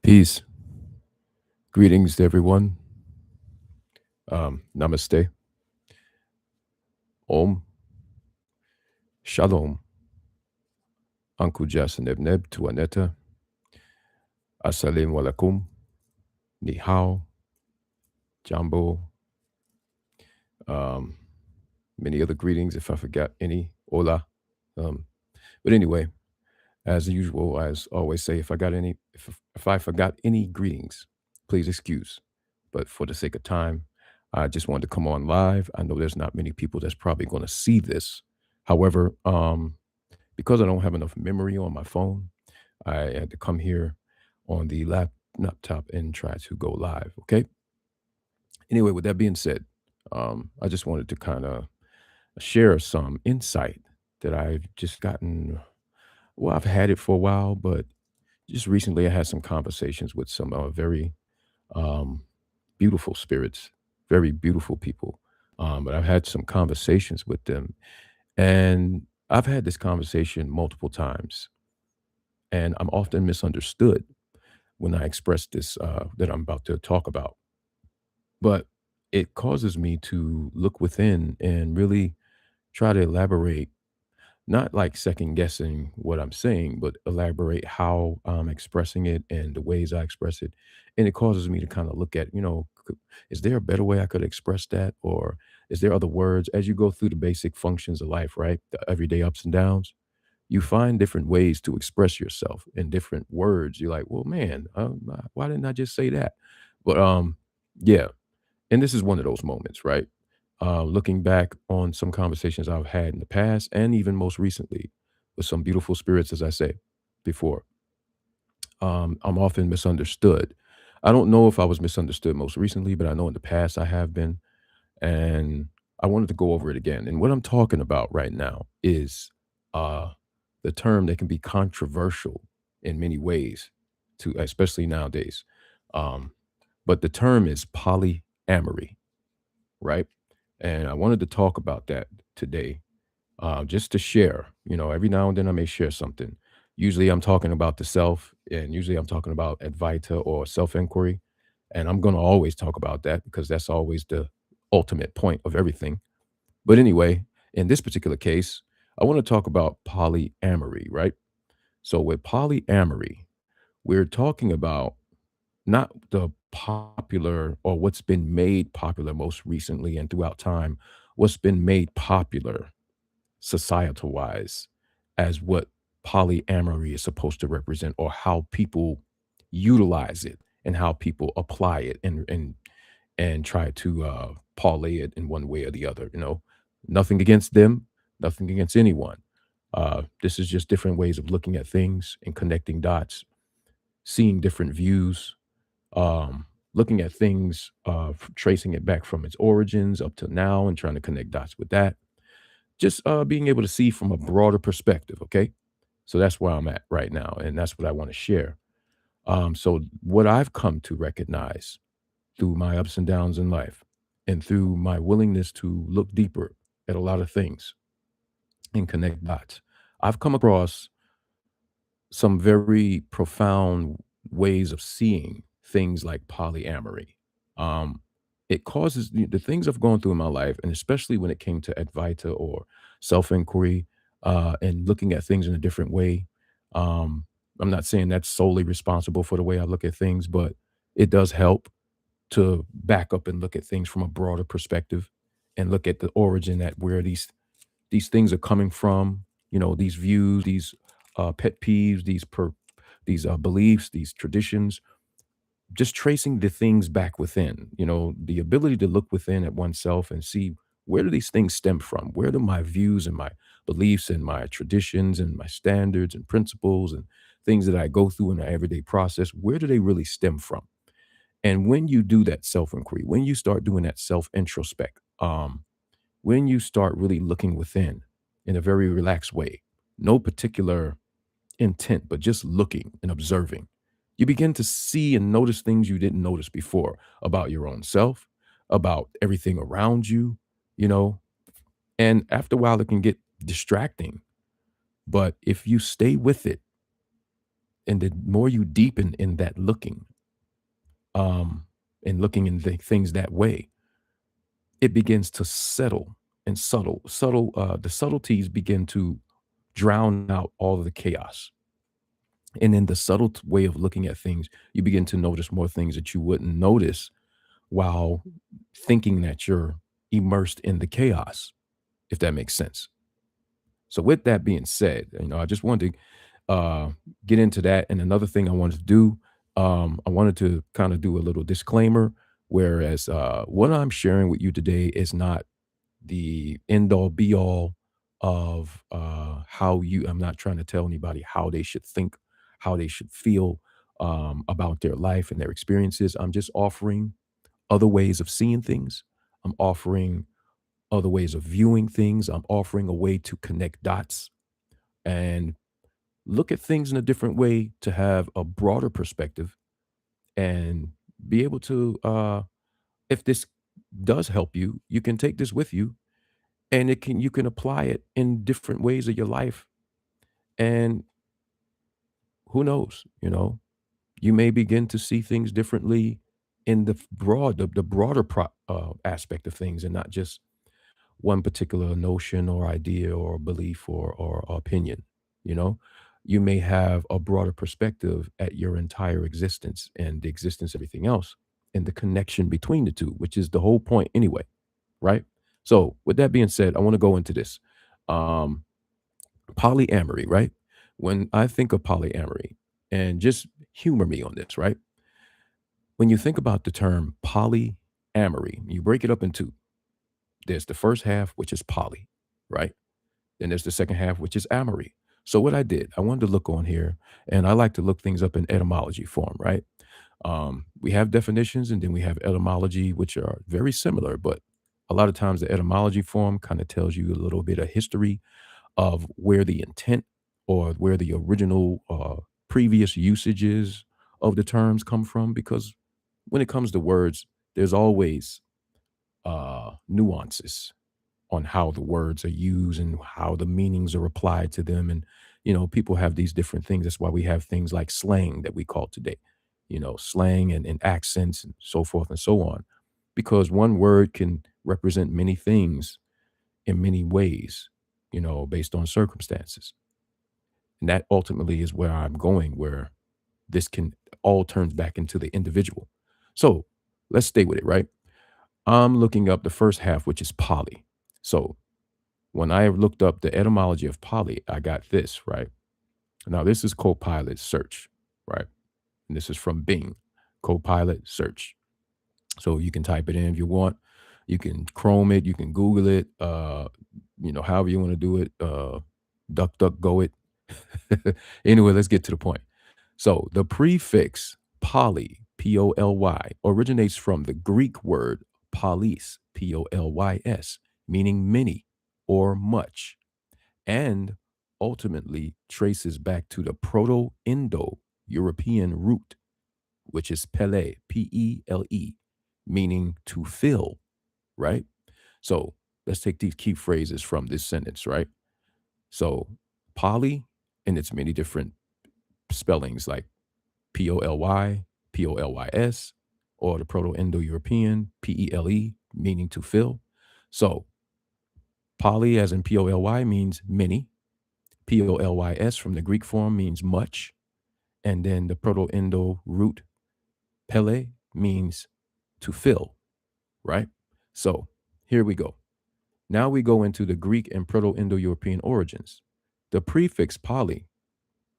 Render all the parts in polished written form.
Peace. Greetings to everyone. Namaste. Om. Shalom. Anku Jasanebneb Tuaneta. Assalamu alaikum. Ni hao. Jambo. Um, Many other greetings if I forgot any. Hola. Um, but anyway, as usual, as always say, if I forgot any greetings, please excuse. But for the sake of time, I just wanted to come on live. I know there's not many people that's probably going to see this. However, because I don't have enough memory on my phone, I had to come here on the laptop and try to go live. Okay. Anyway, with that being said, I just wanted to kind of share some insight that I've just gotten. Well, I've had it for a while, but just recently I had some conversations with some very um, beautiful spirits, very beautiful people. But I've had some conversations with them, and I've had this conversation multiple times, and I'm often misunderstood when I express this that I'm about to talk about. But it causes me to look within and really try to elaborate, not like second guessing what I'm saying, but elaborate how I'm expressing it and the ways I express it. And it causes me to kind of look at, is there a better way I could express that? Or is there other words as you go through the basic functions of life, right? The everyday ups and downs, you find different ways to express yourself in different words. You're like, well, man, why didn't I just say that? But yeah, and this is one of those moments, right? Looking back on some conversations I've had in the past and even most recently with some beautiful spirits, as I say before, I'm often misunderstood. I don't know if I was misunderstood most recently, but I know in the past I have been. And I wanted to go over it again. And what I'm talking about right now is uh, the term that can be controversial in many ways, to especially nowadays. Um, but the term is polyamory, right? And I wanted to talk about that today, just to share. Every now and then I may share something. Usually I'm talking about the self, and usually I'm talking about Advaita or self inquiry. And I'm going to always talk about that because that's always the ultimate point of everything. But anyway, in this particular case, I want to talk about polyamory, right? So with polyamory, we're talking about not the popular or what's been made popular most recently and throughout time, what's been made popular societal wise as what polyamory is supposed to represent, or how people utilize it and how people apply it and try to parlay it in one way or the other. Nothing against them, nothing against anyone. This is just different ways of looking at things and connecting dots, seeing different views, looking at things, tracing it back from its origins up to now and trying to connect dots with that. Just being able to see from a broader perspective. Okay. So that's where I'm at right now. And that's what I want to share. So, what I've come to recognize through my ups and downs in life and through my willingness to look deeper at a lot of things and connect dots, I've come across some very profound ways of seeing things like polyamory. Um, it causes the things I've gone through in my life, and especially when it came to Advaita or self inquiry and looking at things in a different way. Um, I'm not saying that's solely responsible for the way I look at things, but it does help to back up and look at things from a broader perspective and look at the origin at where these things are coming from, these views, these pet peeves, these beliefs, these traditions, just tracing the things back within, the ability to look within at oneself and see, where do these things stem from? Where do my views and my beliefs and my traditions and my standards and principles and things that I go through in my everyday process, where do they really stem from? And when you do that self inquiry, when you start doing that self introspect, when you start really looking within in a very relaxed way, no particular intent, but just looking and observing, you begin to see and notice things you didn't notice before about your own self, about everything around you, you know. And after a while, it can get distracting. But if you stay with it And the more you deepen in that looking, um, and looking in things that way, it begins to settle and the subtleties begin to drown out all of the chaos. And in the subtle way of looking at things, you begin to notice more things that you wouldn't notice while thinking that you're immersed in the chaos, if that makes sense. So with that being said, I just wanted to get into that. And another thing I wanted to do, I wanted to kind of do a little disclaimer, whereas what I'm sharing with you today is not the end all be all of how you. I'm not trying to tell anybody how they should think, how they should feel about their life and their experiences. I'm just offering other ways of seeing things. I'm offering other ways of viewing things. I'm offering a way to connect dots and look at things in a different way to have a broader perspective and be able to, if this does help you, you can take this with you and you can apply it in different ways of your life. And who knows, you may begin to see things differently in the broader aspect of things and not just one particular notion or idea or belief or opinion, you know? You may have a broader perspective at your entire existence and the existence of everything else and the connection between the two, which is the whole point anyway, right? So, with that being said, I want to go into this. Um, Polyamory, right? When I think of polyamory, and just humor me on this, right? When you think about the term polyamory, you break it up in two. There's the first half, which is poly, right? Then there's the second half, which is amory. So what I did, I wanted to look on here, and I like to look things up in etymology form, right? We have definitions, and then we have etymology, which are very similar, but a lot of times the etymology form kind of tells you a little bit of history of where the intent or where the original previous usages of the terms come from. Because when it comes to words, there's always nuances on how the words are used and how the meanings are applied to them. And, people have these different things. That's why we have things like slang that we call today, slang and accents and so forth and so on, because one word can represent many things in many ways, based on circumstances. And that ultimately is where I'm going, where this can all turns back into the individual. So let's stay with it, right? I'm looking up the first half, which is poly. So when I looked up the etymology of poly, I got this, right? Now, this is Copilot search, right? And this is from Bing, Copilot search. So you can type it in if you want. You can Chrome it, you can Google it, however you want to do it, duck, duck, go it. Anyway, let's get to the point. So the prefix poly, P O L Y, originates from the Greek word polis, Polys, meaning many or much, and ultimately traces back to the Proto Indo European root, which is pele, Pele, meaning to fill, right? So let's take these key phrases from this sentence, right? So poly, and its many different spellings like Poly, Polys, or the Proto Indo European, Pele, meaning to fill. So poly, as in Poly, means many. Polys from the Greek form means much. And then the Proto Indo root pele means to fill, right? So here we go. Now we go into the Greek and Proto Indo European origins. The prefix poly,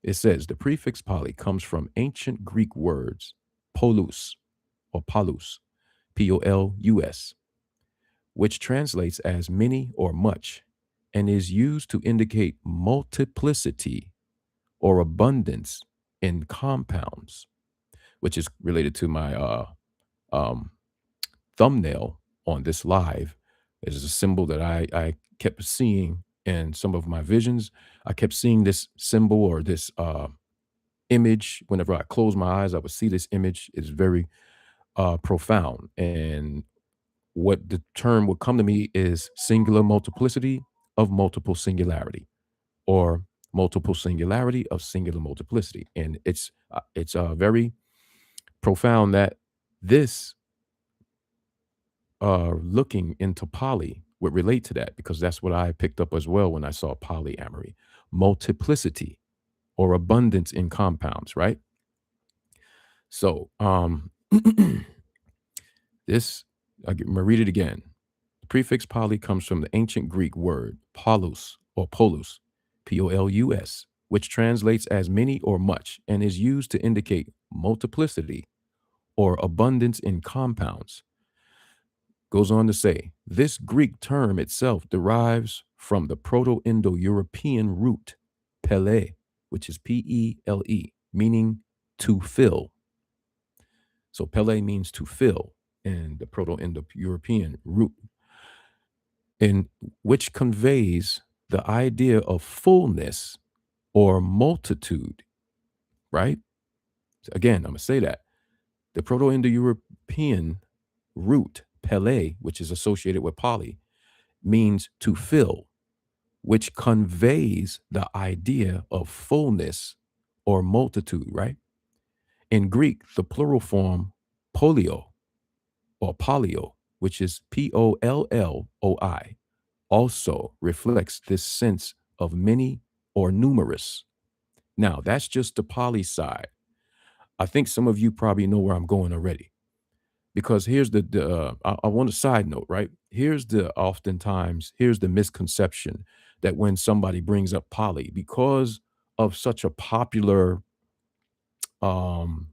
it says the prefix poly comes from ancient Greek words polus or palus, Polus, which translates as many or much and is used to indicate multiplicity or abundance in compounds, which is related to my um, thumbnail on this live. It is a symbol that I kept seeing in some of my visions. I kept seeing this symbol or this image. Whenever I close my eyes, I would see this image. It's very profound. And what the term would come to me is singular multiplicity of multiple singularity, or multiple singularity of singular multiplicity. And it's very profound that this looking into poly would relate to that because that's what I picked up as well when I saw polyamory, multiplicity or abundance in compounds, right? So, this, I'm gonna read it again. The prefix poly comes from the ancient Greek word polus or polus, Polus, which translates as many or much and is used to indicate multiplicity or abundance in compounds. Goes on to say, this Greek term itself derives from the Proto Indo European root pele, which is Pele, meaning to fill. So pele means to fill, and the Proto Indo European root, in which conveys the idea of fullness or multitude, right? So again, I'm going to say that. The Proto Indo European root pele, which is associated with poly, means to fill, which conveys the idea of fullness or multitude, right? In Greek, the plural form polio or polio, which is Polloi, also reflects this sense of many or numerous. Now, that's just the poly side. I think some of you probably know where I'm going already. Because here's I want a side note, right? Here's the misconception that when somebody brings up poly, because of such a popular, um,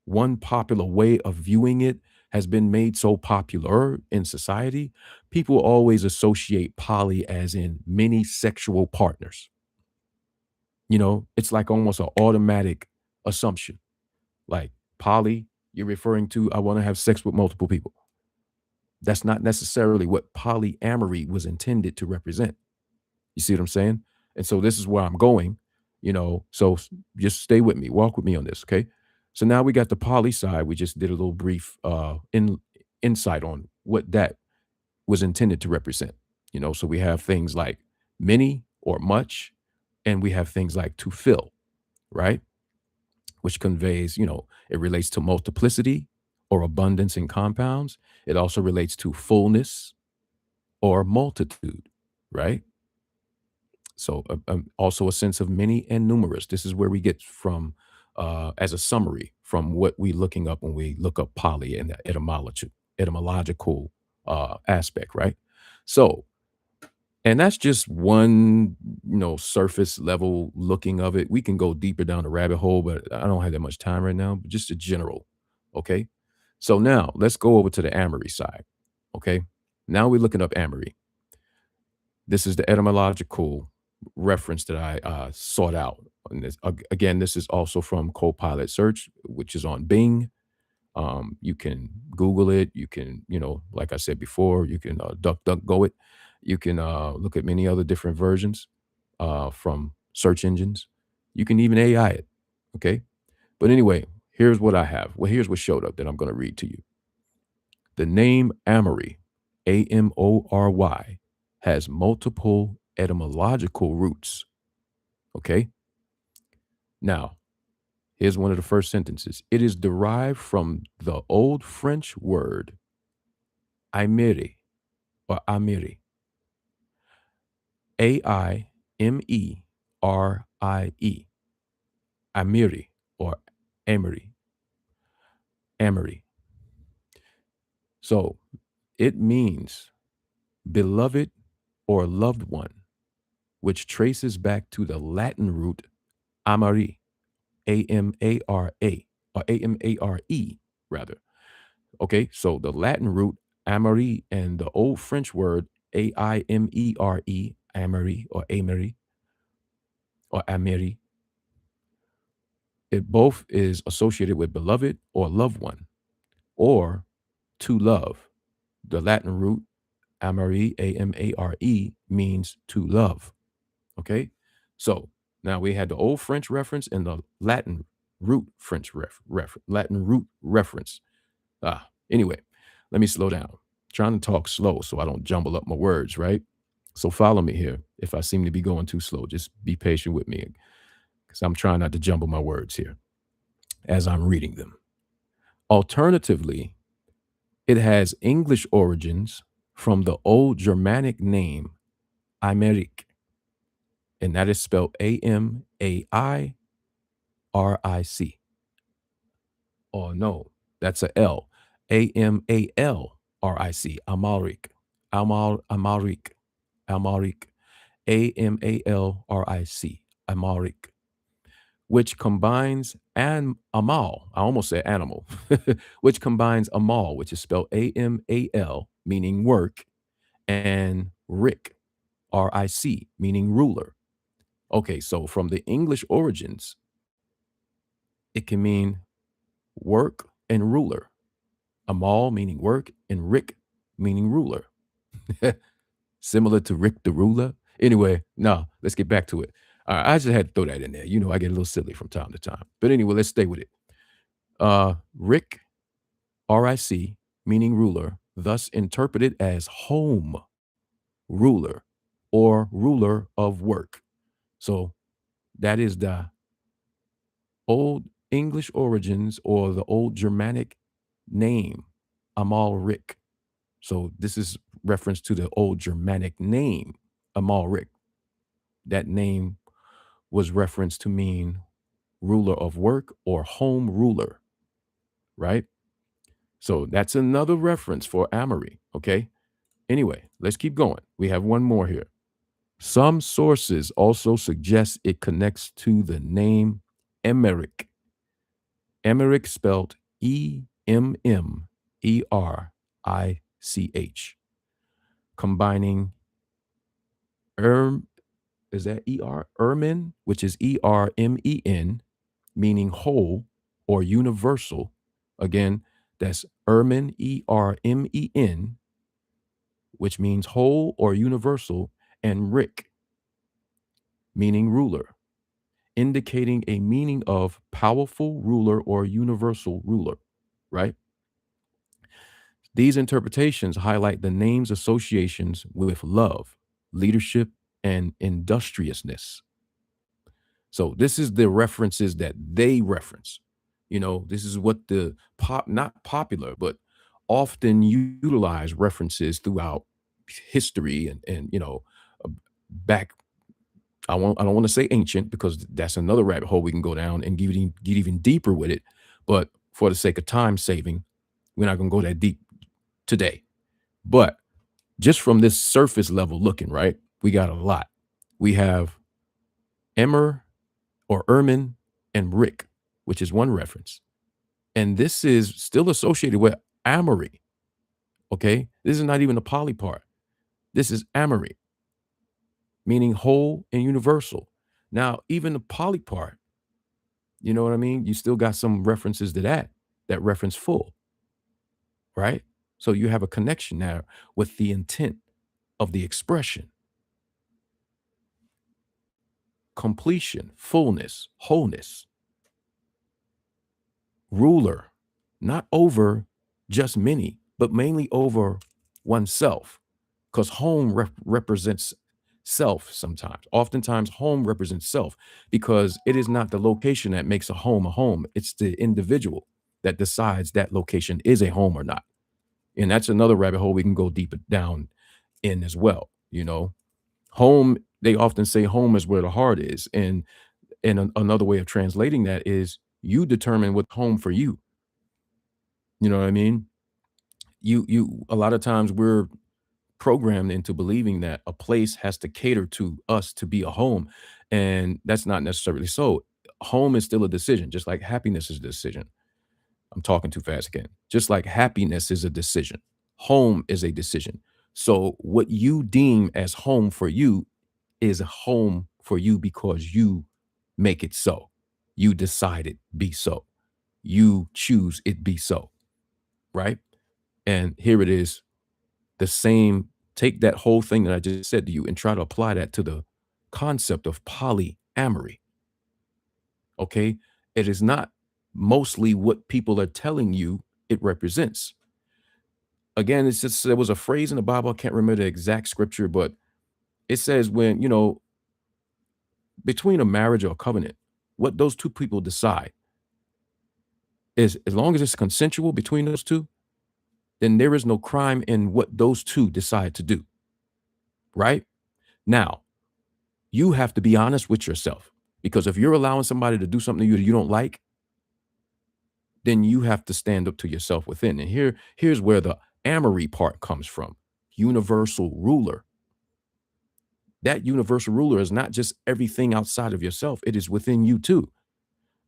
one popular way of viewing it has been made so popular in society, people always associate poly as in many sexual partners. You know, it's like almost an automatic assumption. Like poly, you're referring to, I want to have sex with multiple people. That's not necessarily what polyamory was intended to represent. You see what I'm saying? And so this is where I'm going, so just stay with me, walk with me on this, okay? So now we got the poly side. We just did a little brief insight on what that was intended to represent. So we have things like many or much, and we have things like to fill, right? Which conveys, it relates to multiplicity or abundance in compounds. It also relates to fullness or multitude, right? So also a sense of many and numerous. This is where we get from, as a summary, from what we looking up when we look up poly and the etymological aspect, right? So, and that's just one, surface level looking of it. We can go deeper down the rabbit hole, but I don't have that much time right now. But just a general, okay. So now let's go over to the Amory side, okay. Now we're looking up Amory. This is the etymological reference that I sought out. And again, this is also from Copilot Search, which is on Bing. You can Google it. You can, like I said before, you can DuckDuckGo it. You can look at many other different versions from search engines. You can even AI it. Okay. But anyway, here's what I have. Well, here's what showed up that I'm going to read to you. The name Amory, Amory, has multiple etymological roots. Okay. Now, here's one of the first sentences. It is derived from the old French word Aimeri or Amiri. Aimeri. Amiri or Amory. Amory. So it means beloved or loved one, which traces back to the Latin root amari, Amara, or Amare, rather. Okay, so the Latin root amari and the old French word Aimere, Amari or Amiri, it both is associated with beloved or loved one or to love. The Latin root Amare, Amare, means to love. Okay. So now we had the old French reference and the Latin root French Latin root reference. Anyway, let me slow down. Trying to talk slow so I don't jumble up my words, right? So follow me here. If I seem to be going too slow, just be patient with me because I'm trying not to jumble my words here as I'm reading them. Alternatively, it has English origins from the Old Germanic name Imeric, and that is spelled Amaric. Oh no, that's a L. Amalric. Amaric. Amaric. Amaric. Which combines an amal. I almost said animal, which combines amal, which is spelled Amal, meaning work, and Ric, meaning ruler. Okay, so from the English origins, it can mean work and ruler. Amal meaning work, and Rick meaning ruler. Similar to Rick the ruler. Anyway, no, let's get back to it. I just had to throw that in there. You know, I get a little silly from time to time. But anyway, let's stay with it. Rick, RIC, meaning ruler, thus interpreted as home ruler or ruler of work. So that is the old English origins or the old Germanic name, Amalric. So this is reference to the old Germanic name, Amalric. That name was referenced to mean ruler of work or home ruler, right? So that's another reference for Amory, okay? Anyway, let's keep going. We have one more here. Some sources also suggest it connects to the name Emmerich. Emmerich spelled Emmerich, combining erm is that ermin, which is Ermen, meaning whole or universal. Again, that's Ermen, which means whole or universal, and Rick, meaning ruler, indicating a meaning of powerful ruler or universal ruler, right? These interpretations highlight the name's associations with love, leadership, and industriousness. So this is the references that they reference. You know, this is what the not popular, but often utilized references throughout history and back. I don't want to say ancient because that's another rabbit hole we can go down and get even deeper with it. But for the sake of time saving, we're not gonna go that deep today. But just from this surface level looking, right? We got a lot. We have Emmer or Ermin and Rick, which is one reference. And this is still associated with Amory. Okay. This is not even a poly part. This is Amory, meaning whole and universal. Now, even the poly part, you know what I mean? You still got some references to that reference full, right? So you have a connection now with the intent of the expression, completion, fullness, wholeness, ruler, not over just many, but mainly over oneself. Because home represents self sometimes. Oftentimes, home represents self because it is not the location that makes a home a home. It's the individual that decides that location is a home or not. And that's another rabbit hole we can go deeper down in as well. You know, home, they often say home is where the heart is. And another way of translating that is you determine what's home for you. You know what I mean? A lot of times we're programmed into believing that a place has to cater to us to be a home, and that's not necessarily so. Home is still a decision, just like happiness is a decision. I'm talking too fast again. Just like happiness is a decision, home is a decision. So what you deem as home for you is a home for you because you make it so. You decide it be so. You choose it be so, right? And here it is, the same, take that whole thing that I just said to you and try to apply that to the concept of polyamory. Okay. It is not mostly what people are telling you it represents. Again, it's just there was a phrase in the Bible, I can't remember the exact scripture, but It says when, between a marriage or a covenant, what those two people decide is as long as it's consensual between those two, then there is no crime in what those two decide to do, right? Now, you have to be honest with yourself because if you're allowing somebody to do something to you that you don't like, then you have to stand up to yourself within. And here's where the Amory part comes from. Universal ruler. That universal ruler is not just everything outside of yourself, it is within you too.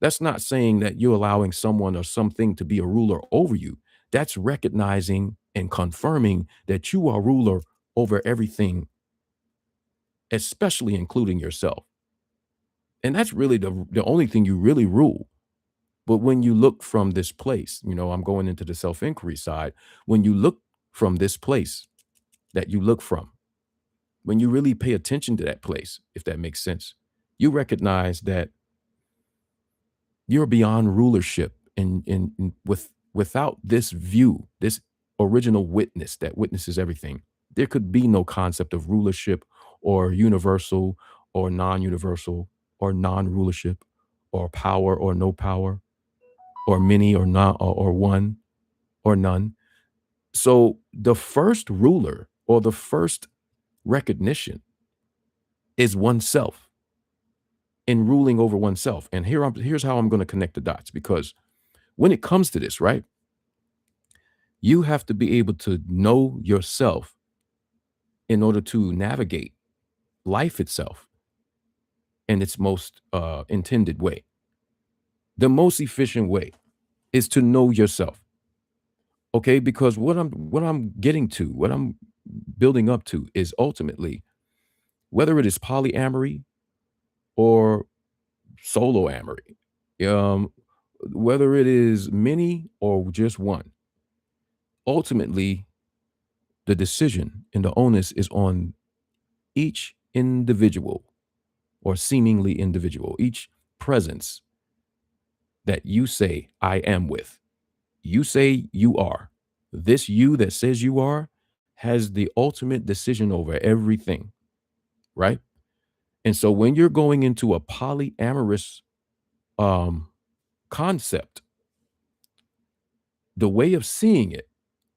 That's not saying that you're allowing someone or something to be a ruler over you. That's recognizing and confirming that you are ruler over everything, especially including yourself. And that's really the only thing you really rule. But when you look from this place, I'm going into the self inquiry side. When you look from this place that you look from, when you really pay attention to that place, if that makes sense, you recognize that you're beyond rulership without this view, this original witness that witnesses everything. There could be no concept of rulership or universal or non-universal or non-rulership or power or no power or many or not or one or none. So the first ruler or the first recognition is oneself in ruling over oneself. And here's how I'm going to connect the dots because when it comes to this, right, you have to be able to know yourself in order to navigate life itself in its most intended way. The most efficient way is to know yourself. Okay, because what I'm getting to, what I'm building up to is ultimately whether it is polyamory or solo amory, um, whether it is many or just one, ultimately the decision and the onus is on each individual or seemingly individual, each presence that you say, I am with. You say you are. This you that says you are has the ultimate decision over everything, right? And so when you're going into a polyamorous um, concept, the way of seeing it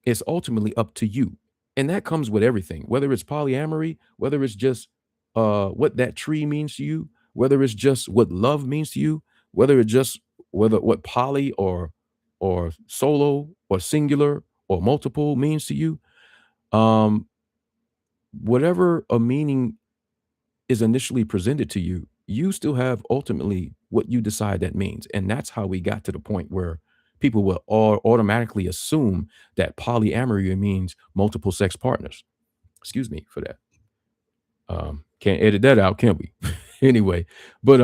is ultimately up to you. And that comes with everything, whether it's polyamory, whether it's just what that tree means to you, whether it's just what love means to you, whether it's just whether what poly or solo or singular or multiple means to you. Um, whatever a meaning is initially presented to you, you still have ultimately what you decide that means. And that's how we got to the point where people will all automatically assume that polyamory means multiple sex partners. Excuse me for that. Can't edit that out, can we? Anyway, but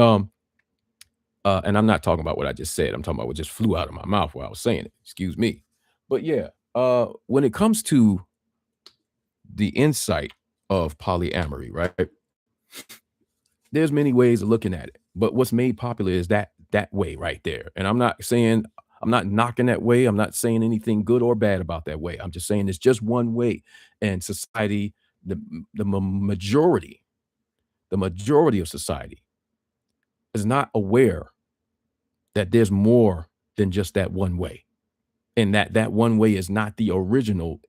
and I'm not talking about what I just said. I'm talking about what just flew out of my mouth while I was saying it. Excuse me. But yeah, when it comes to the insight of polyamory, right? There's many ways of looking at it, but what's made popular is that way right there. And I'm not knocking that way. I'm not saying anything good or bad about that way. I'm just saying it's just one way. And society, majority, the majority of society is not aware that there's more than just that one way. And that one way is not the original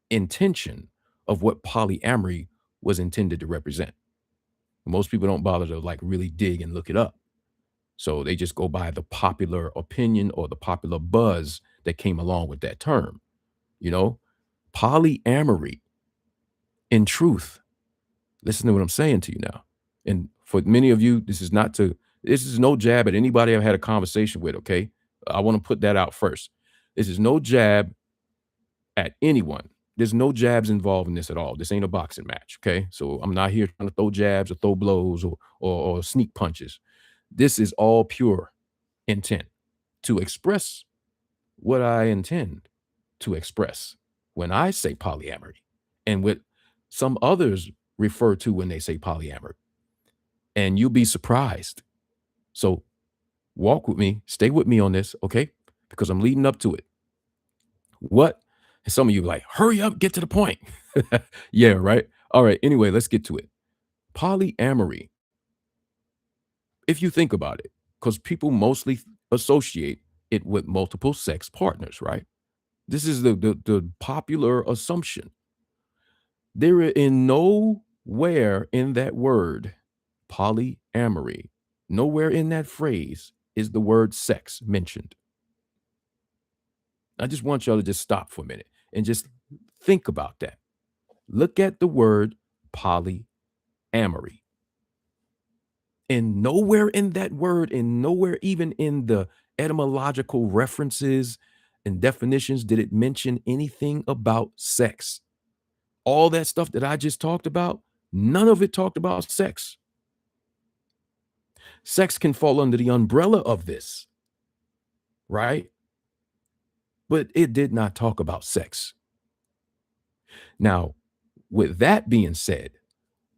intention of what polyamory was intended to represent. Most people don't bother to like really dig and look it up. So they just go by the popular opinion or the popular buzz that came along with that term. You know, polyamory, in truth, listen to what I'm saying to you now. And for many of you, this is no jab at anybody I've had a conversation with. Okay. I want to put that out first. This is no jab at anyone. There's no jabs involved in this at all. This ain't a boxing match. Okay. So I'm not here trying to throw jabs or throw blows or sneak punches. This is all pure intent to express what I intend to express when I say polyamory and what some others refer to when they say polyamory. And you'll be surprised. So walk with me, stay with me on this, okay? Because I'm leading up to it. What? And some of you like, hurry up, get to the point. Yeah, right. All right, anyway, let's get to it. Polyamory, if you think about it, because people mostly associate it with multiple sex partners, right? This is the popular assumption. There in nowhere in that word, polyamory, nowhere in that phrase is the word sex mentioned. I just want y'all to just stop for a minute and just think about that. Look at the word polyamory. And nowhere in that word, and nowhere even in the etymological references and definitions did it mention anything about sex. All that stuff that I just talked about, none of it talked about sex. Sex can fall under the umbrella of this, right? But it did not talk about sex. Now, with that being said,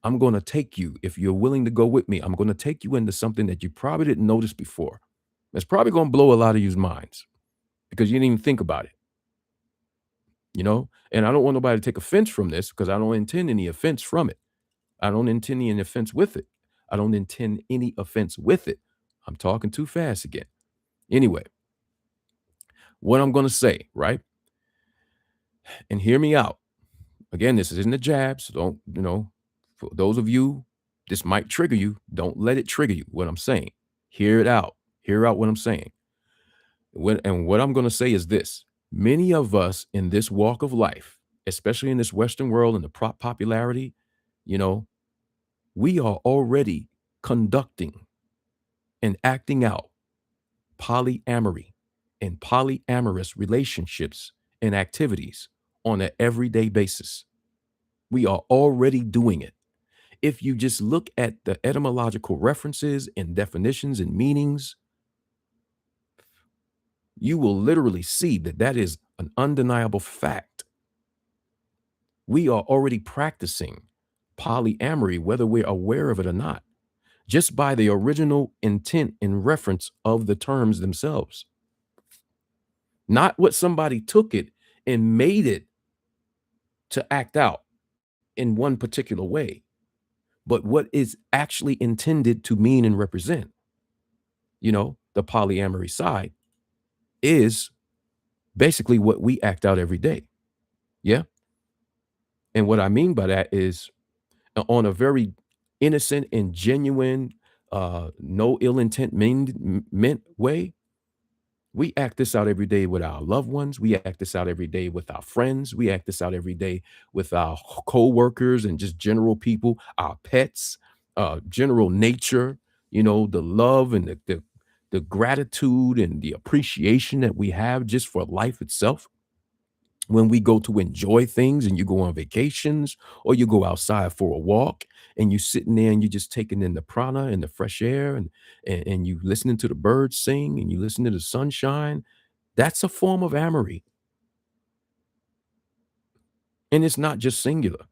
I'm going to take you, if you're willing to go with me, I'm going to take you into something that you probably didn't notice before. It's probably going to blow a lot of you's minds because you didn't even think about it, you know? And I don't want nobody to take offense from this because I don't intend any offense from it. I don't intend any offense with it. I don't intend any offense with it. I'm talking too fast again. Anyway, what I'm going to say, right? And hear me out. Again, this isn't a jab, so don't, for those of you, this might trigger you. Don't let it trigger you, what I'm saying. Hear it out. Hear out what I'm saying. And what I'm going to say is this. Many of us in this walk of life, especially in this Western world and the popularity, you know, we are already conducting and acting out polyamory and polyamorous relationships and activities on an everyday basis. We are already doing it. If you just look at the etymological references and definitions and meanings, you will literally see that that is an undeniable fact. We are already practicing polyamory, whether we're aware of it or not, just by the original intent and reference of the terms themselves. Not what somebody took it and made it to act out in one particular way, but what is actually intended to mean and represent. The polyamory side is basically what we act out every day. Yeah. And what I mean by that is on a very innocent and genuine, no ill intent meant way. We act this out every day with our loved ones. We act this out every day with our friends. We act this out every day with our co-workers and just general people, our pets, general nature, the love and the gratitude and the appreciation that we have just for life itself. When we go to enjoy things and you go on vacations or you go outside for a walk and you're sitting there and you're just taking in the prana and the fresh air and you listening to the birds sing and you listen to the sunshine, that's a form of amory. And it's not just singular.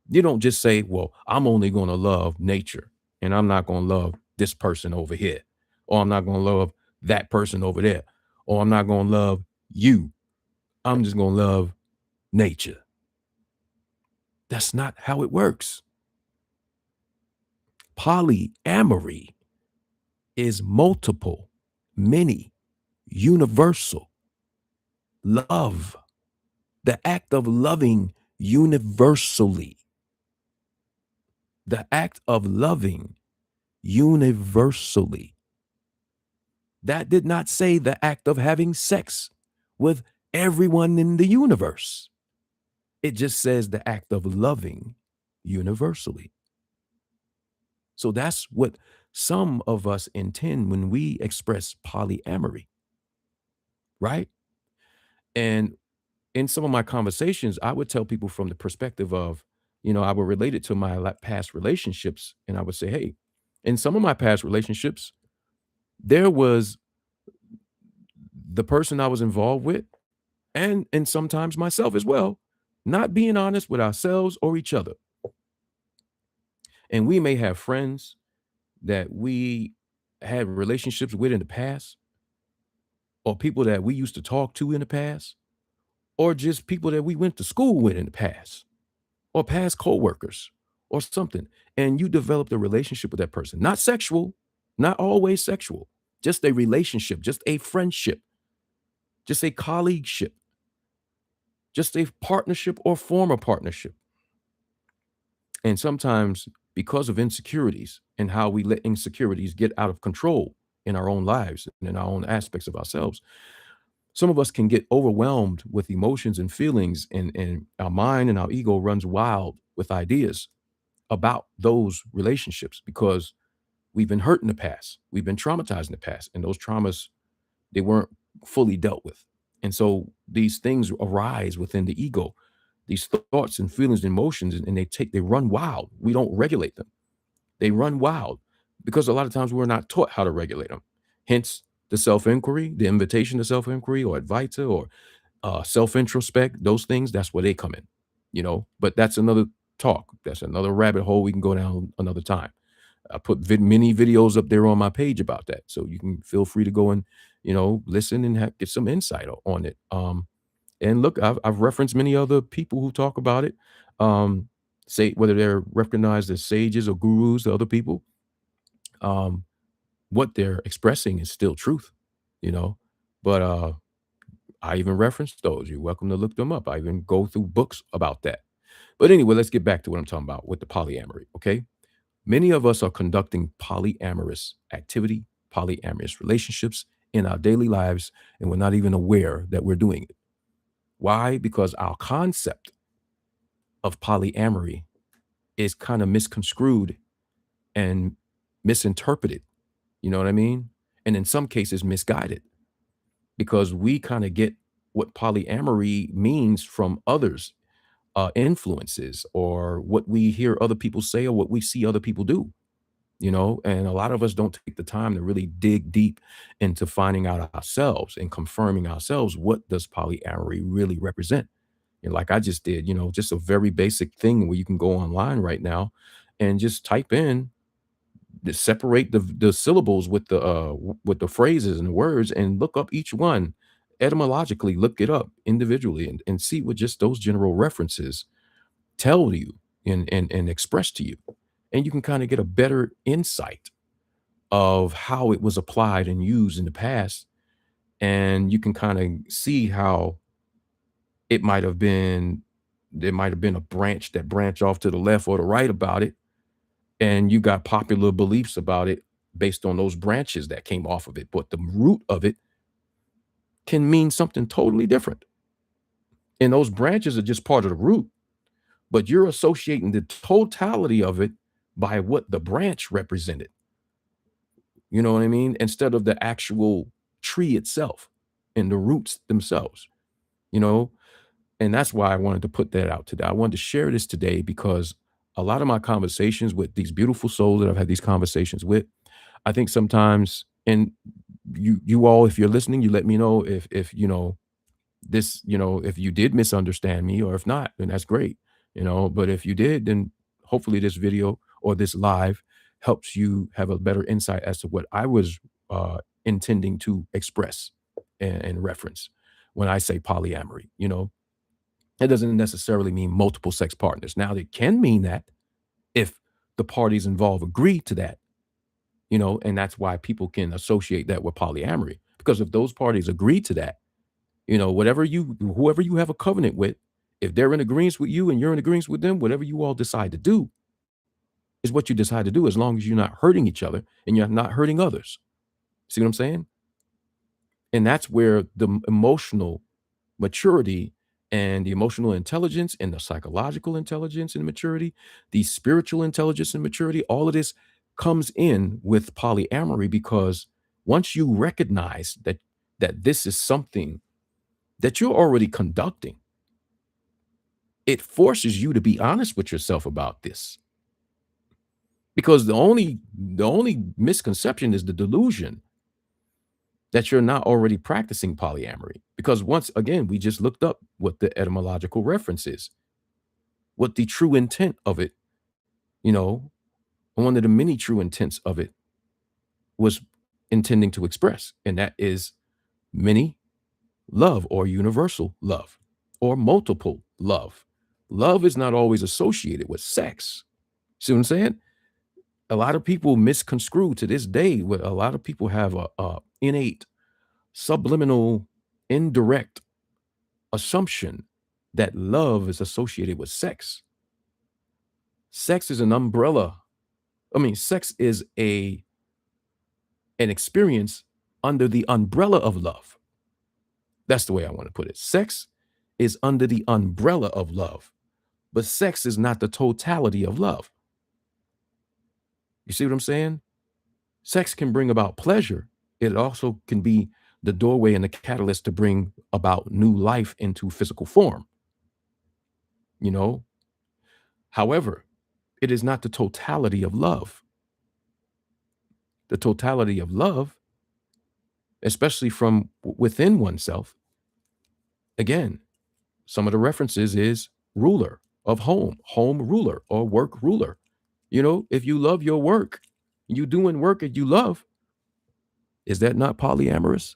You don't just say, well, I'm only going to love nature and I'm not going to love this person over here, or I'm not going to love that person over there, or I'm not going to love you. I'm just going to love nature. That's not how it works. Polyamory is multiple, many, universal love, the act of loving universally. The act of loving universally. That did not say the act of having sex with everyone in the universe. It just says the act of loving universally. So that's what some of us intend when we express polyamory, right? And in some of my conversations, I would tell people from the perspective of, I would relate it to my past relationships. And I would say, hey, in some of my past relationships, there was the person I was involved with, and sometimes myself as well, not being honest with ourselves or each other. And we may have friends that we had relationships with in the past, or people that we used to talk to in the past, or just people that we went to school with in the past. or past coworkers or something, and you developed a relationship with that person. Not sexual, not always sexual, just a relationship, just a friendship, just a colleagueship, just a partnership or former partnership. And sometimes because of insecurities and how we let insecurities get out of control in our own lives and in our own aspects of ourselves, some of us can get overwhelmed with emotions and feelings, and our mind and our ego runs wild with ideas about those relationships because we've been hurt in the past. We've been traumatized in the past, and those traumas, they weren't fully dealt with. And so these things arise within the ego, these thoughts and feelings and emotions, and they run wild. We don't regulate them. They run wild because a lot of times we're not taught how to regulate them. Hence the self-inquiry, the invitation to self-inquiry or advaita or self-introspect, those things, that's where they come in, but that's another talk. That's another rabbit hole we can go down another time. I put many videos up there on my page about that. So you can feel free to go and, listen and get some insight on it. And look, I've referenced many other people who talk about it. Um, say whether they're recognized as sages or gurus to other people, um, what they're expressing is still truth, you know. But I even reference those. You're welcome to look them up. I even go through books about that. But anyway, let's get back to what I'm talking about with the polyamory. Okay. Many of us are conducting polyamorous activity, polyamorous relationships in our daily lives, and we're not even aware that we're doing it. Why? Because our concept of polyamory is kind of misconstrued and misinterpreted. You know what I mean? And in some cases, misguided because we kind of get what polyamory means from others' influences or what we hear other people say or what we see other people do. And a lot of us don't take the time to really dig deep into finding out ourselves and confirming ourselves, what does polyamory really represent. And like I just did, just a very basic thing where you can go online right now and just type in, separate the syllables with the phrases and words, and look up each one etymologically, look it up individually, and see what just those general references tell you and express to you. And you can kind of get a better insight of how it was applied and used in the past. And you can kind of see how it might have been, there might have been a branch that branched off to the left or the right about it. And you got popular beliefs about it based on those branches that came off of it. But the root of it can mean something totally different. And those branches are just part of the root, but you're associating the totality of it by what the branch represented. You know what I mean? Instead of the actual tree itself and the roots themselves, you know? And that's why I wanted to put that out today. I wanted to share this today because a lot of my conversations with these beautiful souls that I've had these conversations with, I think sometimes, and you all, if you're listening, you let me know if this, if you did misunderstand me, or if not, then that's great, but if you did, then hopefully this video or this live helps you have a better insight as to what I was intending to express and reference when I say polyamory. It doesn't necessarily mean multiple sex partners. Now, it can mean that if the parties involved agree to that, and that's why people can associate that with polyamory. Because if those parties agree to that, whoever you have a covenant with, if they're in agreement with you and you're in agreement with them, whatever you all decide to do is what you decide to do, as long as you're not hurting each other and you're not hurting others. See what I'm saying? And that's where the emotional maturity and the emotional intelligence and the psychological intelligence and maturity, the spiritual intelligence and maturity, all of this comes in with polyamory, because once you recognize that this is something that you're already conducting, it forces you to be honest with yourself about this. Because the only misconception is the delusion that you're not already practicing polyamory. Because once again, we just looked up what the etymological reference is, what the true intent of it, you know, one of the many true intents of it was intending to express, and that is many love or universal love or multiple love. Love is not always associated with sex. See what I'm saying? A lot of people misconstrue to this day. What a lot of people have a innate, subliminal, indirect assumption that love is associated with sex. Sex is an umbrella. I mean, sex is an experience under the umbrella of love. That's the way I want to put it. Sex is under the umbrella of love, but sex is not the totality of love. You see what I'm saying? Sex can bring about pleasure. It also can be the doorway and the catalyst to bring about new life into physical form, you know? However, it is not the totality of love. The totality of love, especially from within oneself, again, some of the references is ruler of home, home ruler or work ruler. You know, if you love your work, you doing work that you love, is that not polyamorous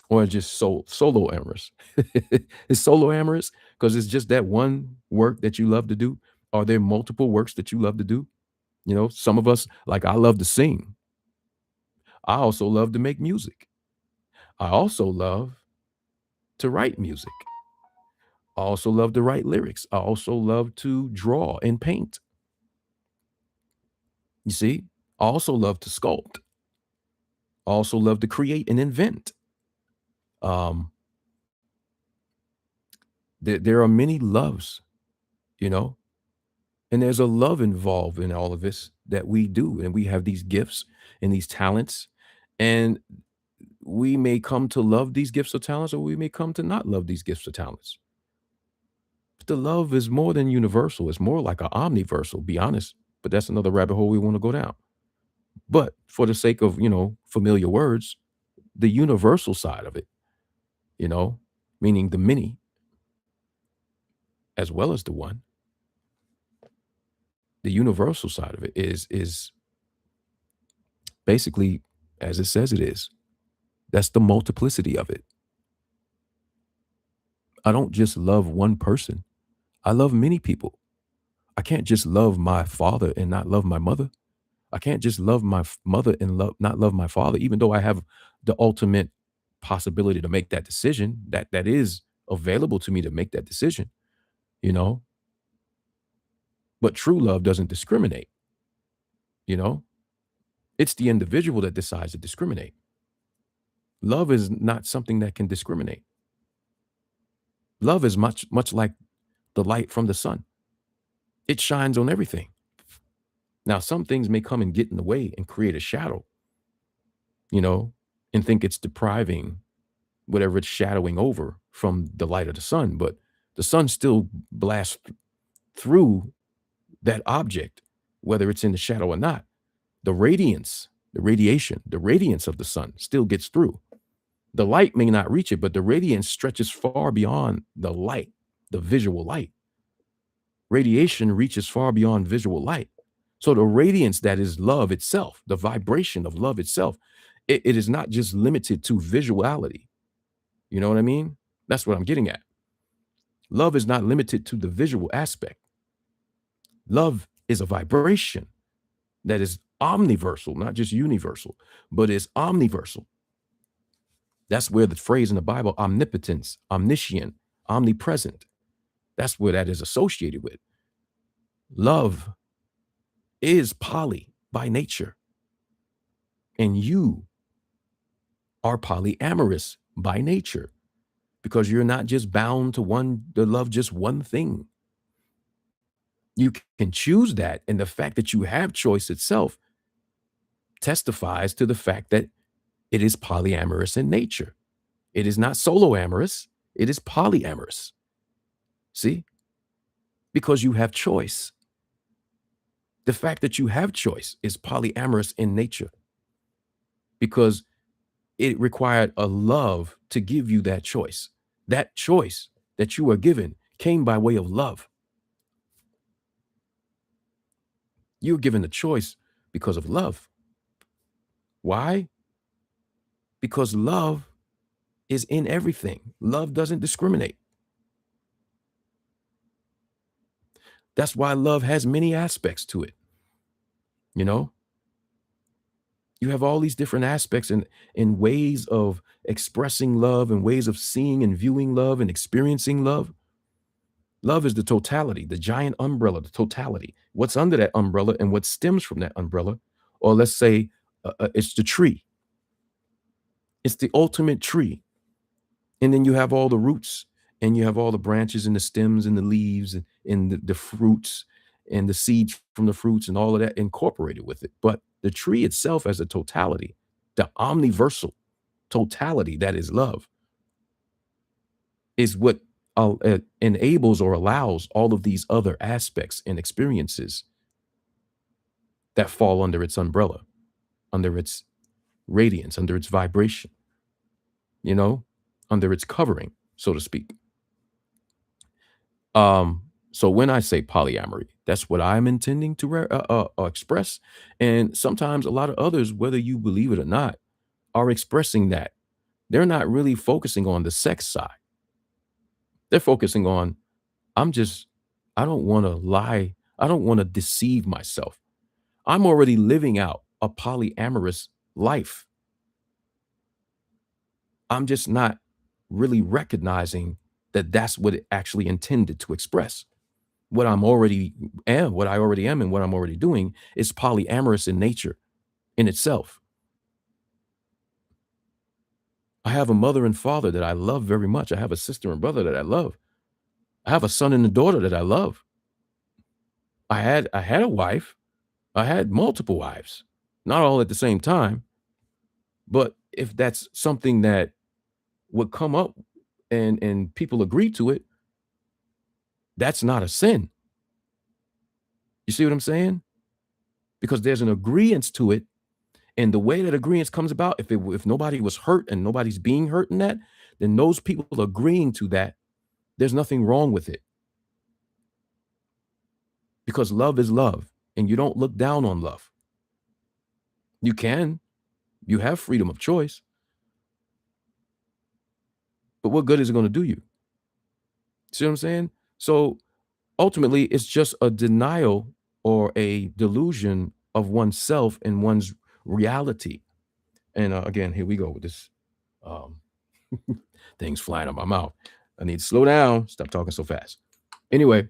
or just solo amorous? Is solo amorous because it's just that one work that you love to do? Are there multiple works that you love to do? You know, some of us, like I love to sing. I also love to make music. I also love to write music. I also love to write lyrics. I also love to draw and paint. You see, I also love to sculpt. I also love to create and invent. Um, there are many loves, you know, and there's a love involved in all of this that we do. And we have these gifts and these talents. And we may come to love these gifts or talents, or we may come to not love these gifts or talents. But the love is more than universal. It's more like an omniversal, be honest. But that's another rabbit hole we want to go down. But for the sake of, familiar words, the universal side of it, you know, meaning the many as well as the one, the universal side of it is basically as it says it is. That's the multiplicity of it. I don't just love one person. I love many people. I can't just love my father and not love my mother. I can't just love my mother and not love my father, even though I have the ultimate possibility to make that decision. That is available to me to make that decision, you know. But true love doesn't discriminate, you know. It's the individual that decides to discriminate. Love is not something that can discriminate. Love is much like the light from the sun. It shines on everything. Now, some things may come and get in the way and create a shadow, you know, and think it's depriving whatever it's shadowing over from the light of the sun, but the sun still blasts through that object, whether it's in the shadow or not. The radiance, the radiation, the radiance of the sun still gets through. The light may not reach it, but the radiance stretches far beyond the light, the visual light. Radiation reaches far beyond visual light. So the radiance that is love itself, the vibration of love itself, it is not just limited to visuality. You know what I mean? That's what I'm getting at. Love is not limited to the visual aspect. Love is a vibration that is omniversal, not just universal, but is omniversal. That's where the phrase in the Bible, omnipotence, omniscient, omnipresent, that's where that is associated with. Love is poly by nature, and you are polyamorous by nature because you're not just bound to love just one thing. You can choose that, and the fact that you have choice itself testifies to the fact that it is polyamorous in nature. It is not solo amorous, it is polyamorous. See? Because you have choice. The fact that you have choice is polyamorous in nature because it required a love to give you that choice. That choice that you are given came by way of love. You're given a choice because of love. Why? Because love is in everything. Love doesn't discriminate. That's why love has many aspects to it, you know? You have all these different aspects and ways of expressing love and ways of seeing and viewing love and experiencing love. Love is the totality, the giant umbrella, the totality. What's under that umbrella and what stems from that umbrella, or let's say, it's the tree. It's the ultimate tree. And then you have all the roots, and you have all the branches and the stems and the leaves and the fruits and the seeds from the fruits and all of that incorporated with it. But the tree itself as a totality, the omniversal totality that is love, is what enables or allows all of these other aspects and experiences that fall under its umbrella, under its radiance, under its vibration, you know, under its covering, so to speak. So when I say polyamory, that's what I'm intending to express. And sometimes a lot of others, whether you believe it or not, are expressing that. They're not really focusing on the sex side. They're focusing on, I'm just, I don't want to lie. I don't want to deceive myself. I'm already living out a polyamorous life. I'm just not really recognizing that that's what it actually intended to express. What I'm already am, what I already am, and what I'm already doing is polyamorous in nature in itself. I have a mother and father that I love very much. I have a sister and brother that I love. I have a son and a daughter that I love. I had a wife. I had multiple wives, not all at the same time. But if that's something that would come up and people agree to it, that's not a sin. You see what I'm saying? Because there's an agreeance to it. And the way that agreement comes about, if nobody was hurt and nobody's being hurt in that, then those people agreeing to that, there's nothing wrong with it because love is love, and you don't look down on love. You can, you have freedom of choice, but what good is it going to do you? See what I'm saying? So ultimately, it's just a denial or a delusion of oneself and one's reality. And again, here we go with this um, things flying out my mouth. I need to slow down, stop talking so fast. Anyway,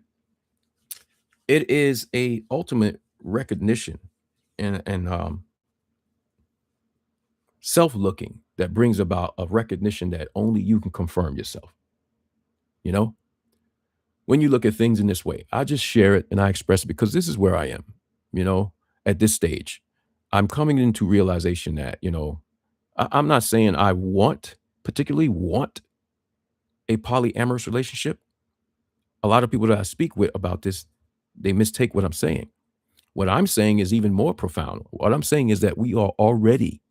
it is a ultimate recognition and self-looking that brings about a recognition that only you can confirm yourself. You know, when you look at things in this way, I just share it and I express it because this is where I am. You know, at this stage, I'm coming into realization that I'm not saying I particularly want a polyamorous relationship. A lot of people that I speak with about this, they mistake what I'm saying. What I'm saying is even more profound. What I'm saying is that we are already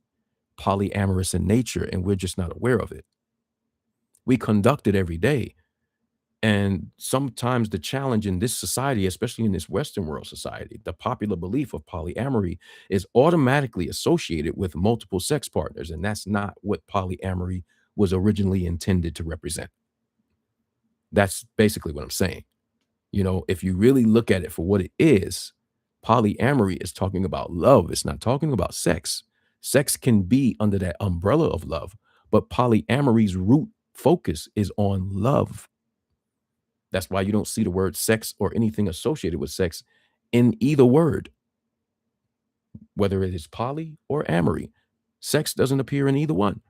polyamorous in nature and we're just not aware of it. We conduct it every day. And sometimes the challenge in this society, especially in this Western world society, the popular belief of polyamory is automatically associated with multiple sex partners. And that's not what polyamory was originally intended to represent. That's basically what I'm saying. If you really look at it for what it is, polyamory is talking about love. It's not talking about sex. Sex can be under that umbrella of love, but polyamory's root focus is on love. That's why you don't see the word sex or anything associated with sex in either word, whether it is poly or amory. Sex doesn't appear in either one.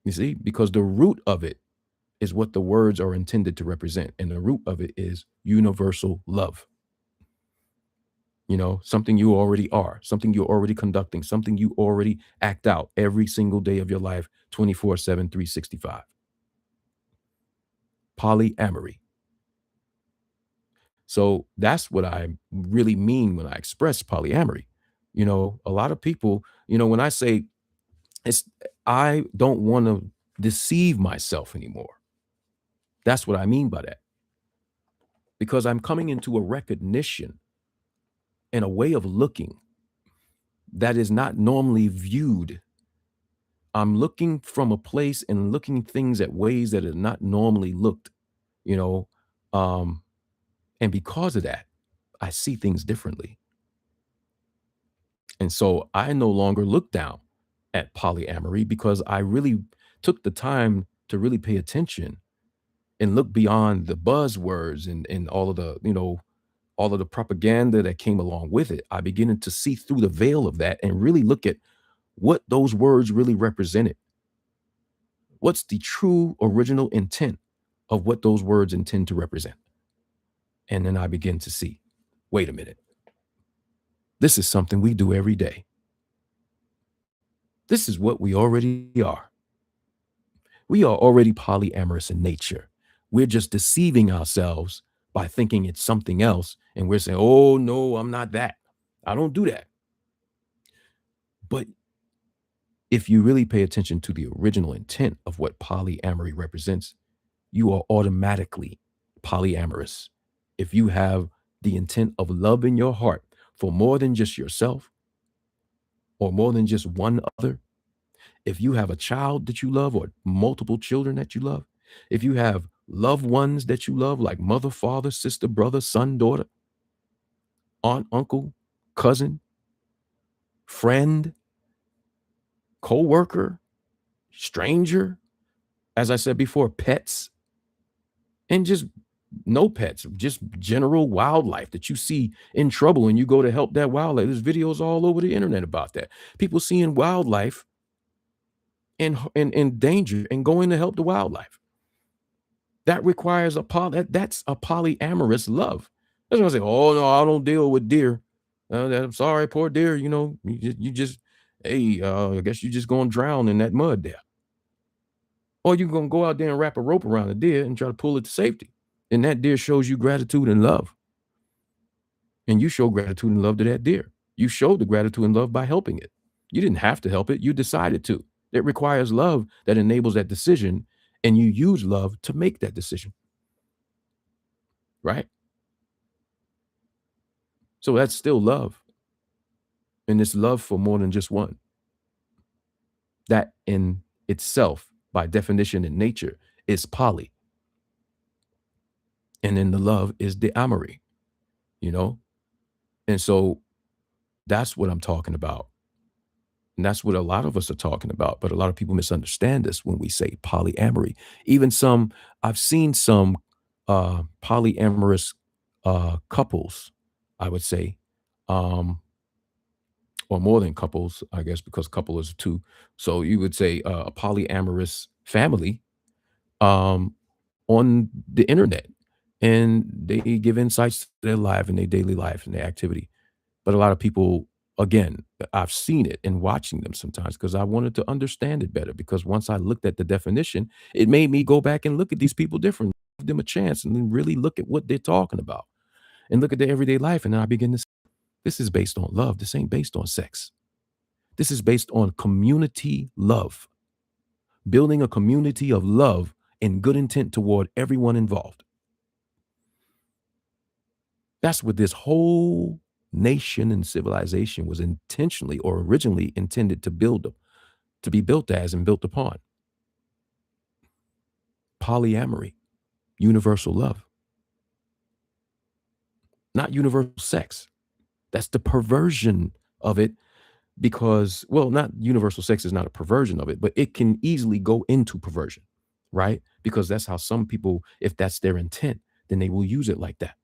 You see, because the root of it is what the words are intended to represent. And the root of it is universal love. Something you already are, something you're already conducting, something you already act out every single day of your life, 24/7, 365. Polyamory. So that's what I really mean when I express polyamory. A lot of people, when I say it's, I don't want to deceive myself anymore. That's what I mean by that. Because I'm coming into a recognition and a way of looking that is not normally viewed. I'm looking from a place and looking things at ways that are not normally looked, you know. Um, And because of that, I see things differently. And so I no longer look down at polyamory because I really took the time to really pay attention and look beyond the buzzwords and all of the, all of the propaganda that came along with it. I beginning to see through the veil of that and really look at what those words really represented. What's the true original intent of what those words intend to represent? And then I begin to see, wait a minute, this is something we do every day. This is what we already are. We are already polyamorous in nature. We're just deceiving ourselves by thinking it's something else. And we're saying, oh, no, I'm not that. I don't do that. But if you really pay attention to the original intent of what polyamory represents, you are automatically polyamorous. If you have the intent of love in your heart for more than just yourself or more than just one other, if you have a child that you love or multiple children that you love, if you have loved ones that you love, like mother, father, sister, brother, son, daughter, aunt, uncle, cousin, friend, co-worker, stranger, as I said before, pets, and just no pets, just general wildlife that you see in trouble and you go to help that wildlife. There's videos all over the internet about that. People seeing wildlife in danger and going to help the wildlife. That requires that's a polyamorous love. That's gonna say, oh no, I don't deal with deer. I'm sorry, poor deer. Hey, I guess you just gonna drown in that mud there. Or you're gonna go out there and wrap a rope around a deer and try to pull it to safety. And that deer shows you gratitude and love. And you show gratitude and love to that deer. You showed the gratitude and love by helping it. You didn't have to help it, you decided to. It requires love that enables that decision, and you use love to make that decision. Right? So that's still love. And it's love for more than just one. That in itself, by definition in nature, is poly. And then the love is the Amory, you know? And so that's what I'm talking about. And that's what a lot of us are talking about. But a lot of people misunderstand us when we say polyamory. Even I've seen some polyamorous couples, I would say, um, or more than couples, I guess, because couple is two. So you would say a polyamorous family um, on the internet, and they give insights to their life and their daily life and their activity. But a lot of people, again, I've seen it in watching them sometimes because I wanted to understand it better. Because once I looked at the definition, it made me go back and look at these people differently, give them a chance, and then really look at what they're talking about and look at their everyday life. And then I begin to say, this is based on love. This ain't based on sex. This is based on community love, building a community of love and good intent toward everyone involved. That's what this whole nation and civilization was intentionally or originally intended to build, to be built as and built upon. Polyamory, universal love, not universal sex. That's the perversion of it because, well, not universal sex is not a perversion of it, but it can easily go into perversion, right? Because that's how some people, if that's their intent, then they will use it like that.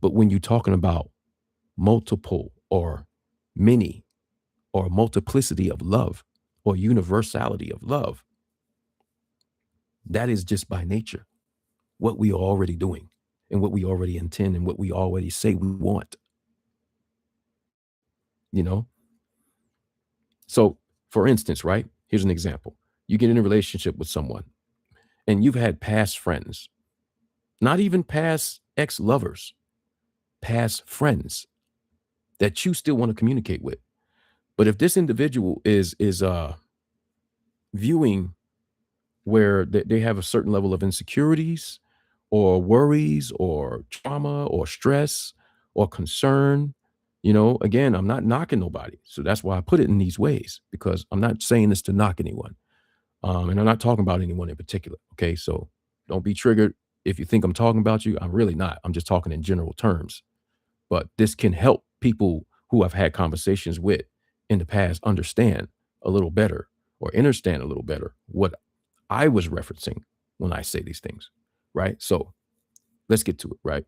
But when you're talking about multiple or many or multiplicity of love or universality of love, that is just by nature what we are already doing and what we already intend and what we already say we want, you know? So, for instance, right? Here's an example. You get in a relationship with someone and you've had past friends, not even past ex-lovers, past friends that you still want to communicate with. But if this individual is viewing where they have a certain level of insecurities or worries or trauma or stress or concern, again, I'm not knocking nobody. So that's why I put it in these ways, because I'm not saying this to knock anyone. And I'm not talking about anyone in particular. Okay. So don't be triggered. If you think I'm talking about you, I'm really not. I'm just talking in general terms. But this can help people who I've had conversations with in the past understand a little better or understand a little better what I was referencing when I say these things, right? So let's get to it, right?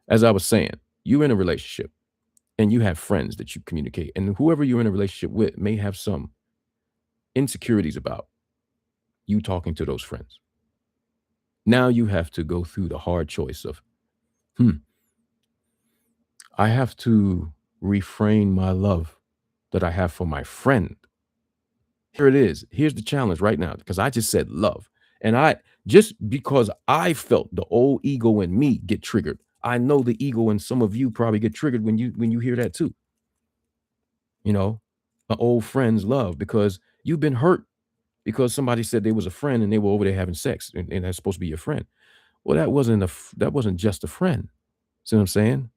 As I was saying, you're in a relationship and you have friends that you communicate, and whoever you're in a relationship with may have some insecurities about you talking to those friends. Now you have to go through the hard choice of, hmm, I have to refrain my love that I have for my friend. Here it is. Here's the challenge right now, because I just said love. And I just because I felt the old ego in me get triggered, I know the ego in some of you probably get triggered when you hear that too. You know, an old friend's love because you've been hurt because somebody said they was a friend and they were over there having sex and that's supposed to be your friend. Well, that wasn't just a friend. See what I'm saying?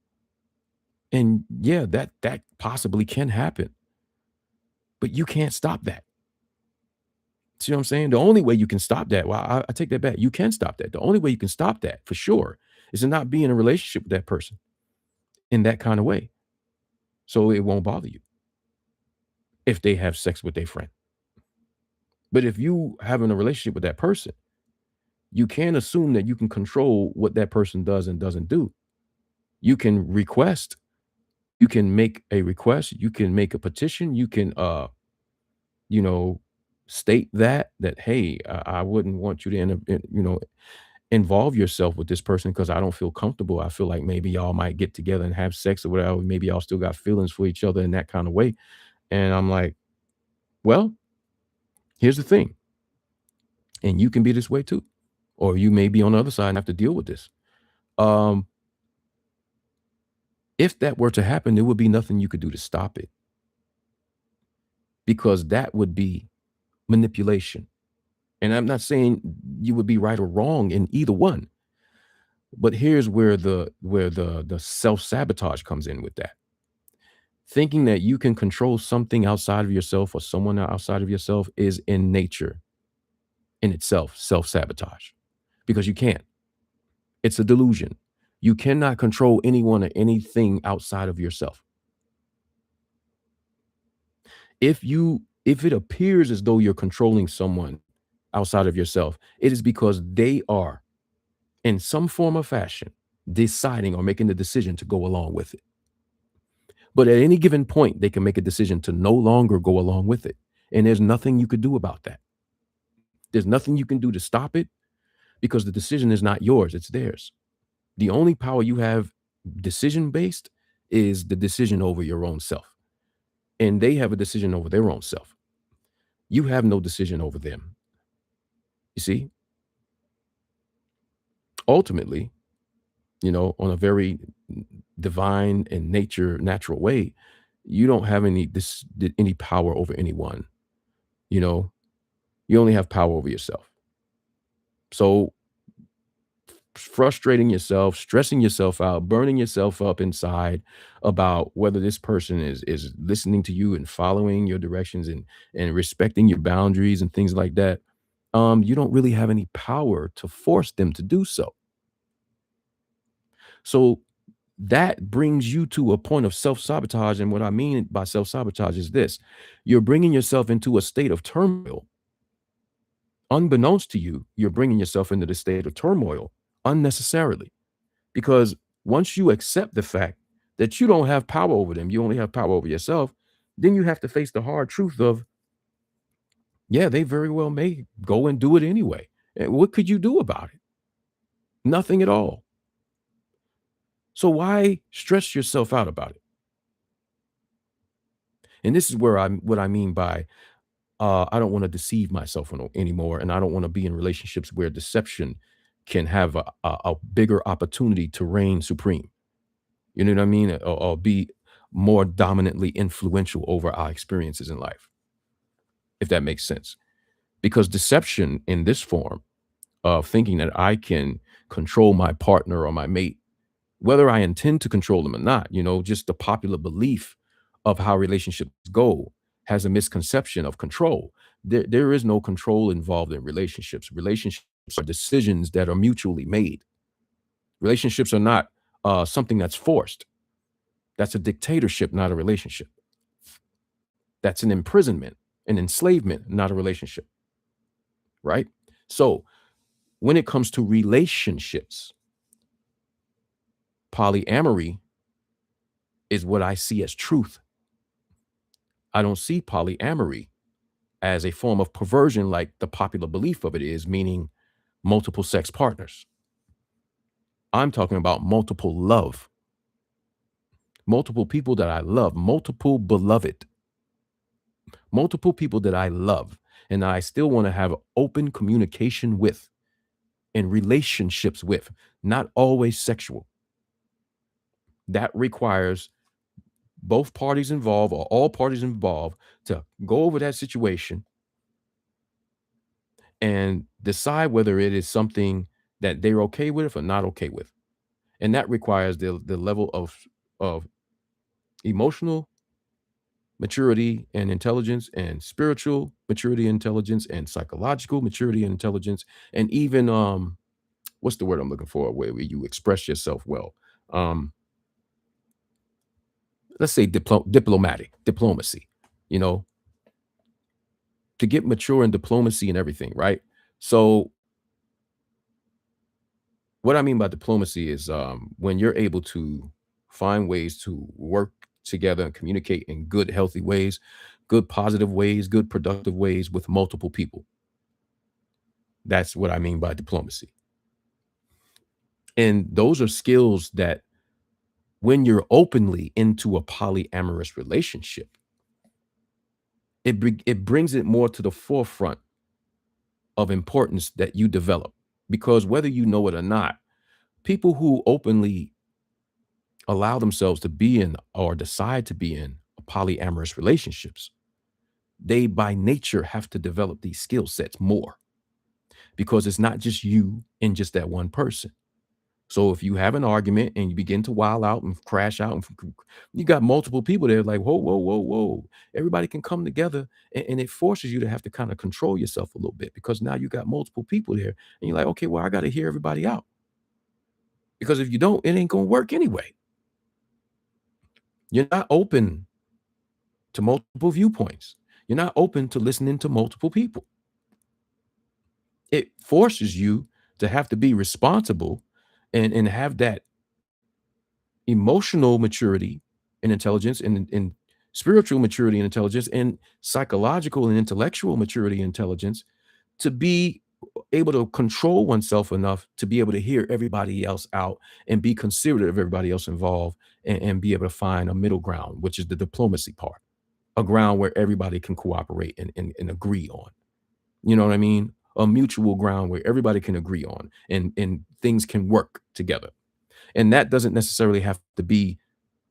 And yeah, that possibly can happen, but you can't stop that. See what I'm saying? The only way you can stop that, well, I take that back. You can stop that. The only way you can stop that for sure is to not be in a relationship with that person in that kind of way. So it won't bother you if they have sex with their friend. But if you having a relationship with that person, you can't assume that you can control what that person does and doesn't do. You can request, you can make a request, you can make a petition, you can you know, state that hey, I wouldn't want you to end up involve yourself with this person because I don't feel comfortable. I feel like maybe y'all might get together and have sex or whatever. Maybe y'all still got feelings for each other in that kind of way. And I'm like, well, here's the thing. And you can be this way too. Or you may be on the other side and have to deal with this. Um, if that were to happen, there would be nothing you could do to stop it because that would be manipulation. And I'm not saying you would be right or wrong in either one, but here's where the self-sabotage comes in with that. Thinking that you can control something outside of yourself or someone outside of yourself is in nature in itself self-sabotage because you can't. It's a delusion. You cannot control anyone or anything outside of yourself. If it appears as though you're controlling someone outside of yourself, it is because they are in some form or fashion deciding or making the decision to go along with it. But at any given point, they can make a decision to no longer go along with it. And there's nothing you could do about that. There's nothing you can do to stop it because the decision is not yours, it's theirs. The only power you have decision based is the decision over your own self. And they have a decision over their own self. You have no decision over them. You see, ultimately, on a very divine and natural way, you don't have any power over anyone. You know, you only have power over yourself. So frustrating yourself, stressing yourself out, burning yourself up inside about whether this person is listening to you and following your directions and respecting your boundaries and things like that. You don't really have any power to force them to do so. So that brings you to a point of self-sabotage. And what I mean by self-sabotage is this: you're bringing yourself into a state of turmoil. Unbeknownst to you, you're bringing yourself into the state of turmoil unnecessarily. Because once you accept the fact that you don't have power over them, you only have power over yourself, then you have to face the hard truth of, yeah, they very well may go and do it anyway. And what could you do about it? Nothing at all. So why stress yourself out about it? And this is where what I mean by I don't want to deceive myself anymore, and I don't want to be in relationships where deception can have a bigger opportunity to reign supreme. You know what I mean? Or be more dominantly influential over our experiences in life, if that makes sense. Because deception in this form of thinking that I can control my partner or my mate, whether I intend to control them or not, just the popular belief of how relationships go has a misconception of control. There is no control involved in relationships. Relationships are decisions that are mutually made. Relationships are not something that's forced. That's a dictatorship, not a relationship. That's an imprisonment, an enslavement, not a relationship, right? So when it comes to relationships, polyamory is what I see as truth. I don't see polyamory as a form of perversion like the popular belief of it is, meaning multiple sex partners. I'm talking about multiple love, multiple people that I love, multiple beloved, multiple people that I love, and I still want to have open communication with and relationships with, not always sexual. That requires both parties involved or all parties involved to go over that situation and decide whether it is something that they're okay with or not okay with. And that requires the level of emotional maturity and intelligence and spiritual maturity and intelligence and psychological maturity and intelligence and even what's the word I'm looking for where you express yourself well. Um let's say diplomacy, you know, to get mature in diplomacy and everything, right? So what I mean by diplomacy is when you're able to find ways to work together and communicate in good, healthy ways, good, positive ways, good, productive ways with multiple people. That's what I mean by diplomacy. And those are skills that when you're openly into a polyamorous relationship, it brings it more to the forefront of importance that you develop. Because whether you know it or not, people who openly allow themselves to be in or decide to be in polyamorous relationships, they by nature have to develop these skill sets more because it's not just you and just that one person. So if you have an argument and you begin to wild out and crash out, and you got multiple people there, like, whoa, whoa, whoa, whoa. Everybody can come together and it forces you to have to kind of control yourself a little bit because now you got multiple people there and you're like, okay, well, I got to hear everybody out. Because if you don't, it ain't going to work anyway. You're not open to multiple viewpoints. You're not open to listening to multiple people. It forces you to have to be responsible and have that emotional maturity and intelligence and spiritual maturity and intelligence and psychological and intellectual maturity and intelligence to be able to control oneself enough to be able to hear everybody else out and be considerate of everybody else involved and be able to find a middle ground, which is the diplomacy part, a ground where everybody can cooperate and agree on. You know what I mean? A mutual ground where everybody can agree on and things can work together. And that doesn't necessarily have to be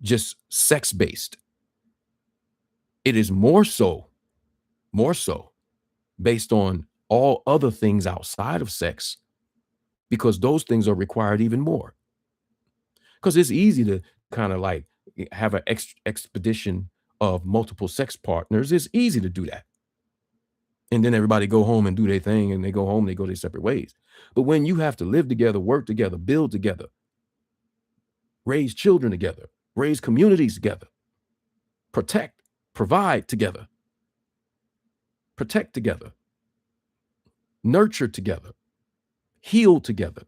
just sex based. It is more so based on all other things outside of sex because those things are required even more. Because it's easy to kind of like have an expedition of multiple sex partners. It's easy to do that. And then everybody go home and do their thing and they go home, they go their separate ways. But when you have to live together, work together, build together, raise children together, raise communities together, protect, provide together, protect together, nurture together, heal together,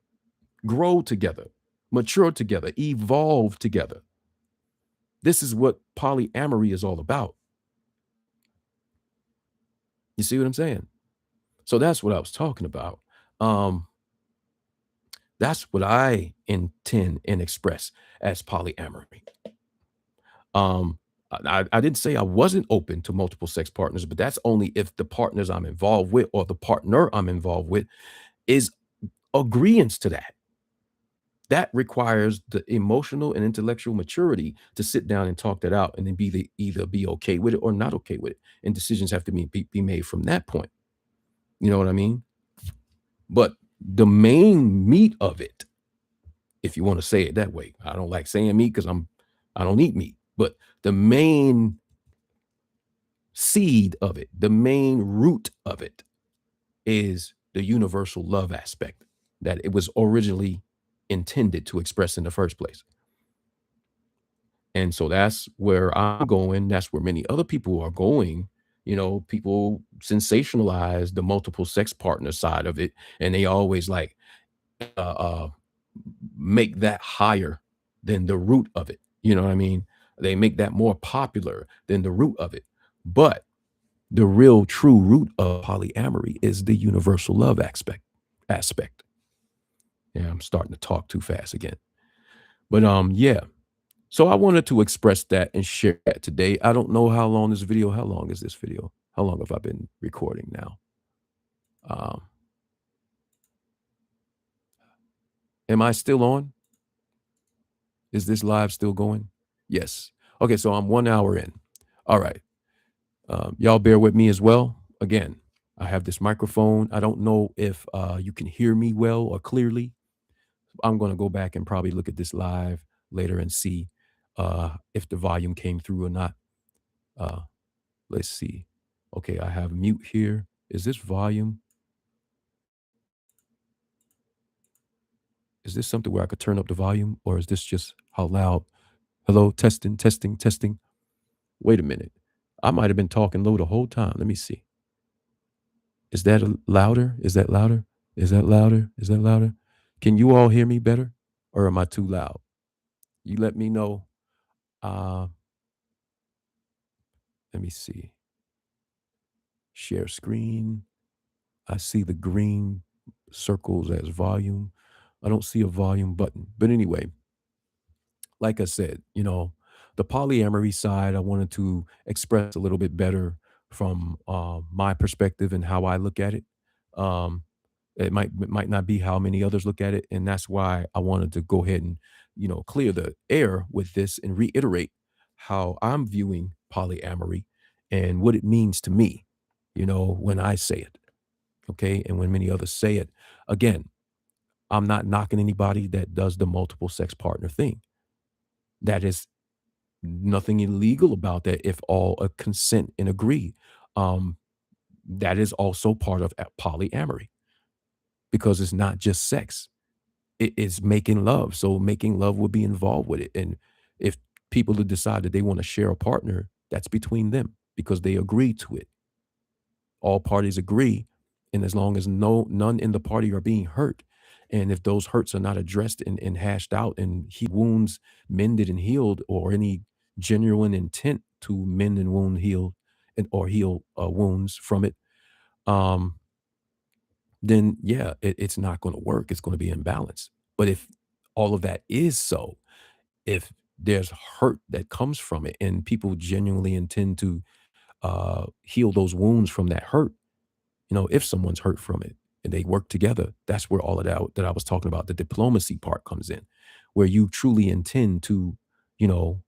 grow together, mature together, evolve together. This is what polyamory is all about. You see what I'm saying? So that's what I was talking about. Um, that's what I intend and express as polyamory. Um, I didn't say I wasn't open to multiple sex partners, but that's only if the partners I'm involved with or the partner I'm involved with is agreeance to that. That requires the emotional and intellectual maturity to sit down and talk that out and then either be okay with it or not okay with it. And decisions have to be made from that point. You know what I mean? But the main meat of it, if you want to say it that way, I don't like saying meat because I don't eat meat, but the main seed of it, the main root of it is the universal love aspect that it was originally intended to express in the first place. And so that's where I'm going. That's where many other people are going. People sensationalize the multiple sex partner side of it, and they always like uh, uh, make that higher than the root of it. You know what I mean? They make that more popular than the root of it. But the real true root of polyamory is the universal love aspect. Yeah, I'm starting to talk too fast again. But yeah. So I wanted to express that and share that today. I don't know how long is this video? How long have I been recording now? Um, am I still on? Is this live still going? Yes. Okay, so I'm 1 hour in. All right. Y'all bear with me as well. Again, I have this microphone. I don't know if you can hear me well or clearly. I'm going to go back and probably look at this live later and see if the volume came through or not. Uh, let's see. Okay, I have mute here. Is this volume? Is this something where I could turn up the volume, or is this just how loud? Hello, testing, testing, testing. Wait a minute. I might have been talking low the whole time. Let me see. Is that louder? Is that louder? Is that louder? Is that louder? Can you all hear me better, or am I too loud? You let me know. Uh, let me see. Share screen. I see the green circles as volume. I don't see a volume button. But anyway, like I said, the polyamory side, I wanted to express a little bit better from my perspective and how I look at it. Um, it might not be how many others look at it, and that's why I wanted to go ahead and clear the air with this and reiterate how I'm viewing polyamory and what it means to me. When I say it, okay, and when many others say it. Again, I'm not knocking anybody that does the multiple sex partner thing. That is nothing illegal about that if all consent and agree. Um, that is also part of polyamory because it's not just sex. It is making love. So making love would be involved with it. And if people decide that they want to share a partner, that's between them because they agree to it. All parties agree, and as long as none in the party are being hurt, and if those hurts are not addressed and hashed out and wounds mended and healed, or any genuine intent to mend and wound heal and or heal wounds from it, um, then yeah, it's not going to work. It's going to be imbalanced. But if all of that is so, if there's hurt that comes from it, and people genuinely intend to heal those wounds from that hurt, if someone's hurt from it and they work together, that's where all of that I was talking about, the diplomacy part comes in, where you truly intend to, you know,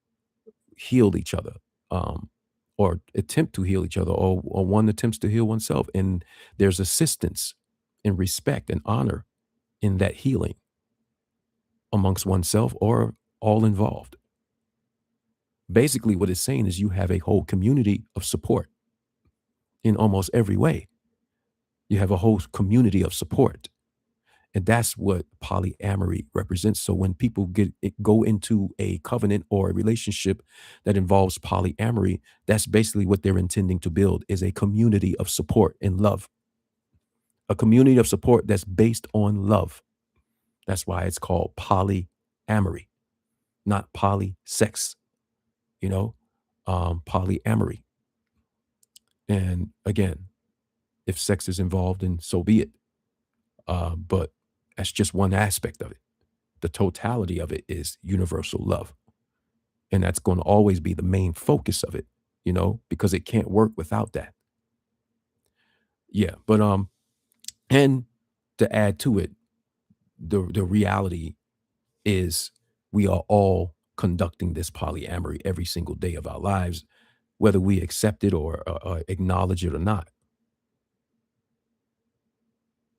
heal each other, um, or attempt to heal each other, or one attempts to heal oneself. And there's assistance and respect and honor in that healing amongst oneself or all involved. Basically, what it's saying is you have a whole community of support in almost every way. You have a whole community of support. And that's what polyamory represents. So when people go into a covenant or a relationship that involves polyamory, that's basically what they're intending to build is a community of support and love. A community of support that's based on love. That's why it's called polyamory, not polysex, polyamory. And again, if sex is involved, then so be it. But that's just one aspect of it. The totality of it is universal love. And that's going to always be the main focus of it, because it can't work without that. Yeah. But and to add to it, the reality is we are all conducting this polyamory every single day of our lives, whether we accept it or acknowledge it or not.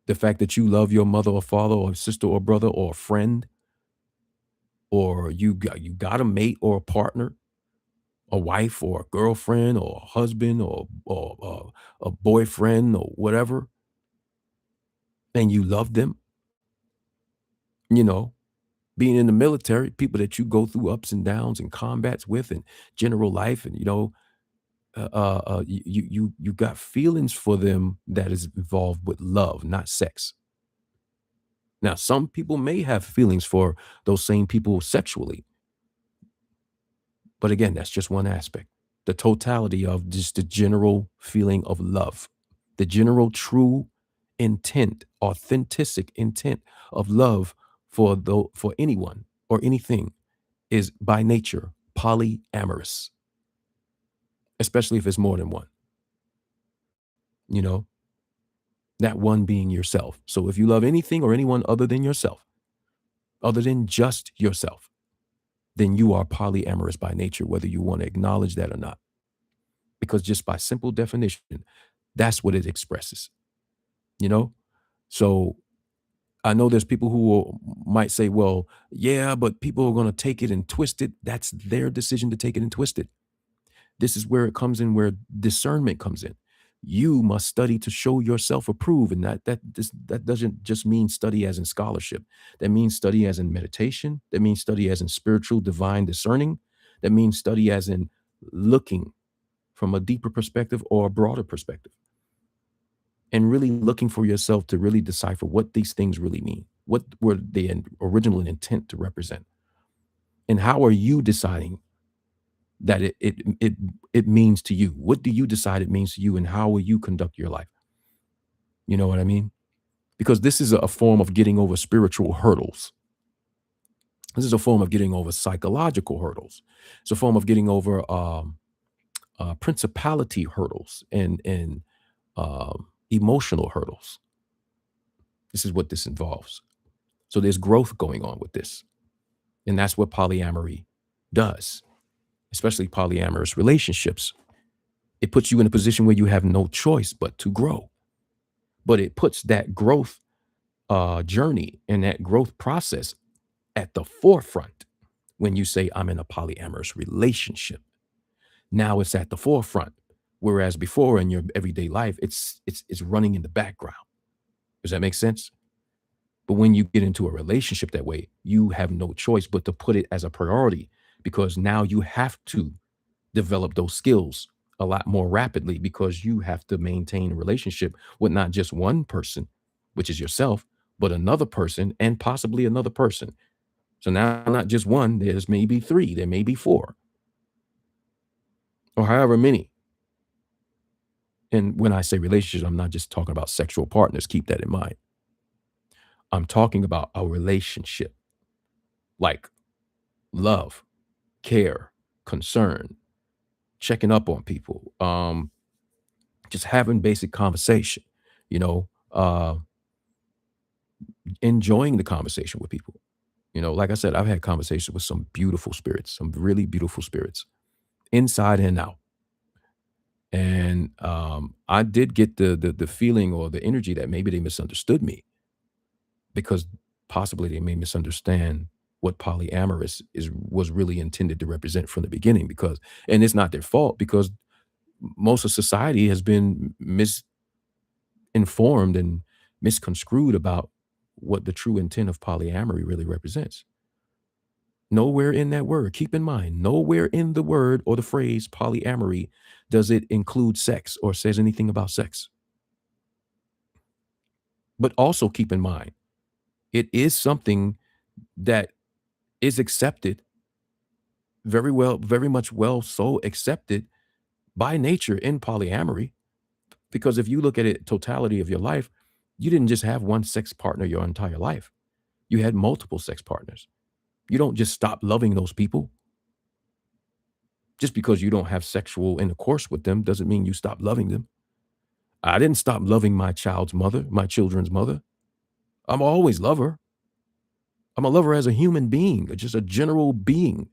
The fact that you love your mother or father or sister or brother or a friend, or you got a mate or a partner, a wife or a girlfriend or a husband or a boyfriend or whatever, and you love them, you know, Being in the military, people that you go through ups and downs and combats with and general life and, you got feelings for them that is involved with love, not sex. Now, some people may have feelings for those same people sexually, but again, that's just one aspect. The totality of just the general feeling of love, the general true intent, authentic intent of love for anyone or anything is by nature polyamorous, especially if it's more than one, you know, that one being yourself. So if you love anything or anyone other than yourself, other than just yourself, then you are polyamorous by nature, whether you want to acknowledge that or not. Because just by simple definition, that's what it expresses, you know? So I know there's people who might say, well, yeah, but people are going to take it and twist it. That's their decision to take it and twist it. This is where it comes in, where discernment comes in. You must study to show yourself approved, and that doesn't just mean study as in scholarship. That means study as in meditation. That means study as in spiritual, divine discerning. That means study as in looking from a deeper perspective or a broader perspective, and really looking for yourself to really decipher what these things really mean. What were they original intent to represent, and how are you deciding that it means to you? What do you decide it means to you, and how will you conduct your life? You know what I mean? Because this is a form of getting over spiritual hurdles. This is a form of getting over psychological hurdles. It's a form of getting over principality hurdles and emotional hurdles. This is what this involves. So there's growth going on with this, and that's what polyamory does, especially polyamorous relationships. It puts you in a position where you have no choice but to grow. But it puts that growth journey and that growth process at the forefront when you say, I'm in a polyamorous relationship. Now it's at the forefront. Whereas before in your everyday life, it's running in the background. Does that make sense? But when you get into a relationship that way, you have no choice but to put it as a priority, because now you have to develop those skills a lot more rapidly, because you have to maintain a relationship with not just one person, which is yourself, but another person and possibly another person. So now not just one, there's maybe three, there may be four, or however many. And when I say relationships, I'm not just talking about sexual partners. Keep that in mind. I'm talking about a relationship like love, care, concern, checking up on people, just having basic conversation, you know, enjoying the conversation with people. Like I said, I've had conversations with some beautiful spirits, some really beautiful spirits, inside and out. And I did get the feeling or the energy that maybe they misunderstood me, because possibly they may misunderstand what polyamorous is was really intended to represent from the beginning. Because, and it's not their fault, because most of society has been misinformed and misconstrued about what the true intent of polyamory really represents. Nowhere in that word, keep in mind, nowhere in the word or the phrase polyamory does it include sex or says anything about sex. But also keep in mind, it is something that is accepted very well, very much well so accepted by nature in polyamory. Because if you look at it totality of your life, you didn't just have one sex partner your entire life. You had multiple sex partners. You don't just stop loving those people. Just because you don't have sexual intercourse with them doesn't mean you stop loving them. I didn't stop loving my child's mother, my children's mother. I'm always love her. I'm a lover as a human being, just a general being.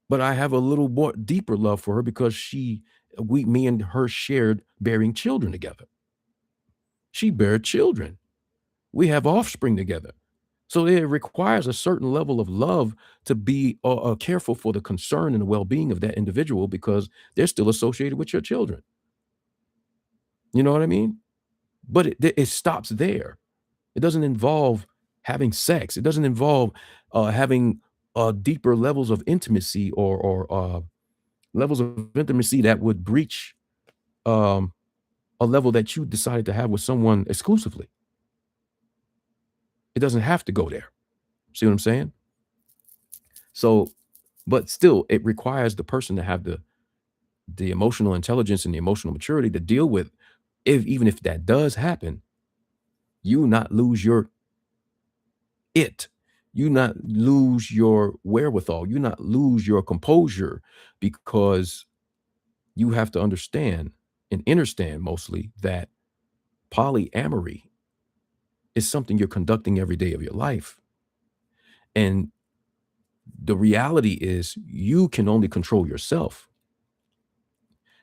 But I have a little more deeper love for her because me and her shared bearing children together. She bare children. We have offspring together. So it requires a certain level of love to be careful for the concern and the well-being of that individual, because they're still associated with your children. You know what I mean? But it stops there. It doesn't involve having sex. It doesn't involve having deeper levels of intimacy or levels of intimacy that would breach um, a level that you decided to have with someone exclusively. It doesn't have to go there. See what I'm saying? So, but still, it requires the person to have the emotional intelligence and the emotional maturity to deal with, if even if that does happen, you not lose your it. You not lose your wherewithal. You not lose your composure, because you have to understand and understand mostly that polyamory is something you're conducting every day of your life. And the reality is you can only control yourself.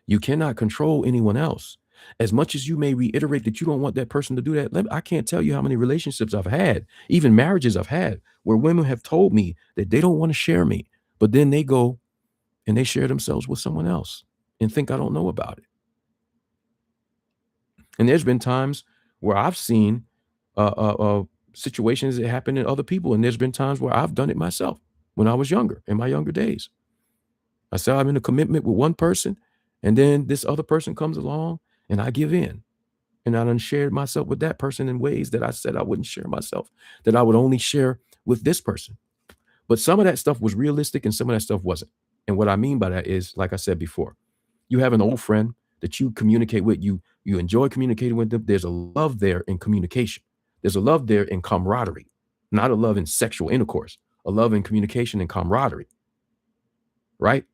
You cannot control anyone else. As much as you may reiterate that you don't want that person to do that, I can't tell you how many relationships I've had, even marriages I've had, where women have told me that they don't want to share me, but then they go and they share themselves with someone else and think I don't know about it. And there's been times where I've seen situations that happen in other people, and there's been times where I've done it myself when I was younger, in my younger days. I said I'm in a commitment with one person, and then this other person comes along, and I give in. And I done shared myself with that person in ways that I said I wouldn't share myself, that I would only share with this person. But some of that stuff was realistic and some of that stuff wasn't. And what I mean by that is, like I said before, you have an old friend that you communicate with, you enjoy communicating with them. There's a love there in communication. There's a love there in camaraderie, not a love in sexual intercourse, a love in communication and camaraderie, right?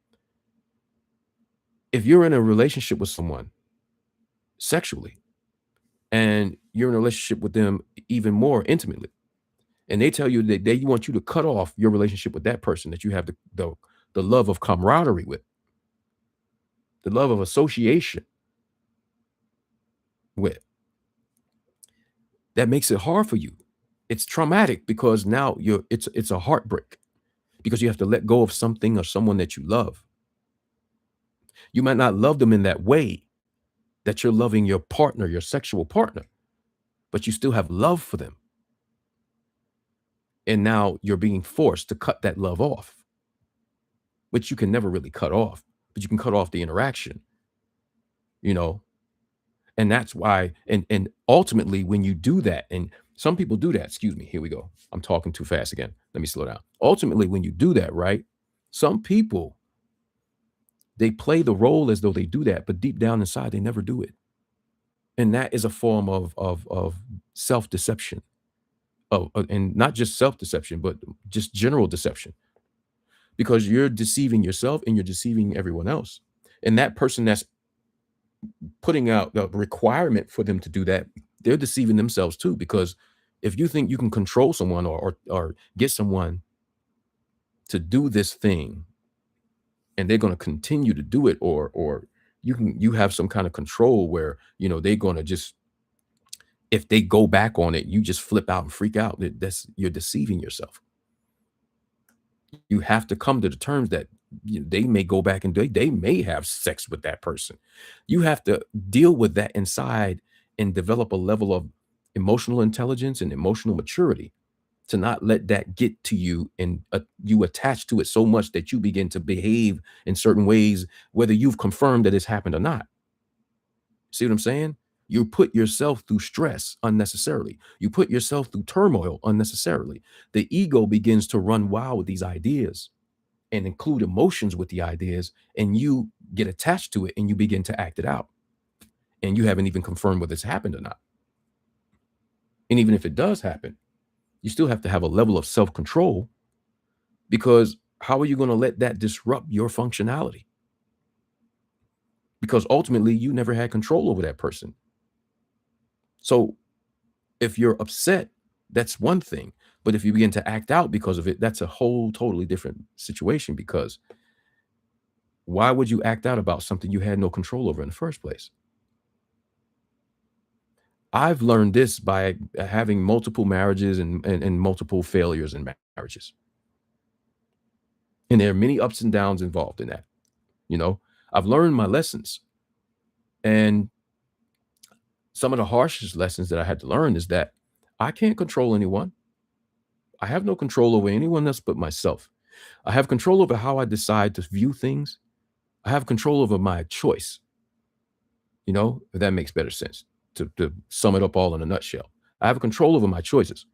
If you're in a relationship with someone sexually and you're in a relationship with them even more intimately, and they tell you that they want you to cut off your relationship with that person that you have the love of camaraderie with, the love of association with, that makes it hard for you. It's traumatic because now it's a heartbreak because you have to let go of something or someone that you love. You might not love them in that way that you're loving your partner, your sexual partner, but you still have love for them. And now you're being forced to cut that love off, which you can never really cut off, but you can cut off the interaction, you know. And that's why, and ultimately when you do that, and some people do that, excuse me, here we go. I'm talking too fast again. Let me slow down. Ultimately, when you do that, right? Some people, they play the role as though they do that, but deep down inside, they never do it. And that is a form of self-deception. And not just self-deception, but just general deception, because you're deceiving yourself and you're deceiving everyone else. And that person that's putting out the requirement for them to do that, they're deceiving themselves too. Because if you think you can control someone or get someone to do this thing, and they're going to continue to do it, or you have some kind of control where they're going to just, if they go back on it, you just flip out and freak out. That's, you're deceiving yourself. You have to come to the terms that they may go back and they may have sex with that person. You have to deal with that inside and develop a level of emotional intelligence and emotional maturity to not let that get to you, and you attach to it so much that you begin to behave in certain ways, whether you've confirmed that it's happened or not. See what I'm saying? You put yourself through stress unnecessarily. You put yourself through turmoil unnecessarily. The ego begins to run wild with these ideas and include emotions with the ideas, and you get attached to it and you begin to act it out. And you haven't even confirmed whether it's happened or not. And even if it does happen, you still have to have a level of self-control, because how are you going to let that disrupt your functionality? Because ultimately you never had control over that person. So if you're upset, that's one thing. But if you begin to act out because of it, that's a whole totally different situation, because why would you act out about something you had no control over in the first place? I've learned this by having multiple marriages and multiple failures in marriages. And there are many ups and downs involved in that. You know, I've learned my lessons. And some of the harshest lessons that I had to learn is that I can't control anyone. I have no control over anyone else but myself. I have control over how I decide to view things. I have control over my choice, if that makes better sense to sum it up all in a nutshell. I have control over my choices.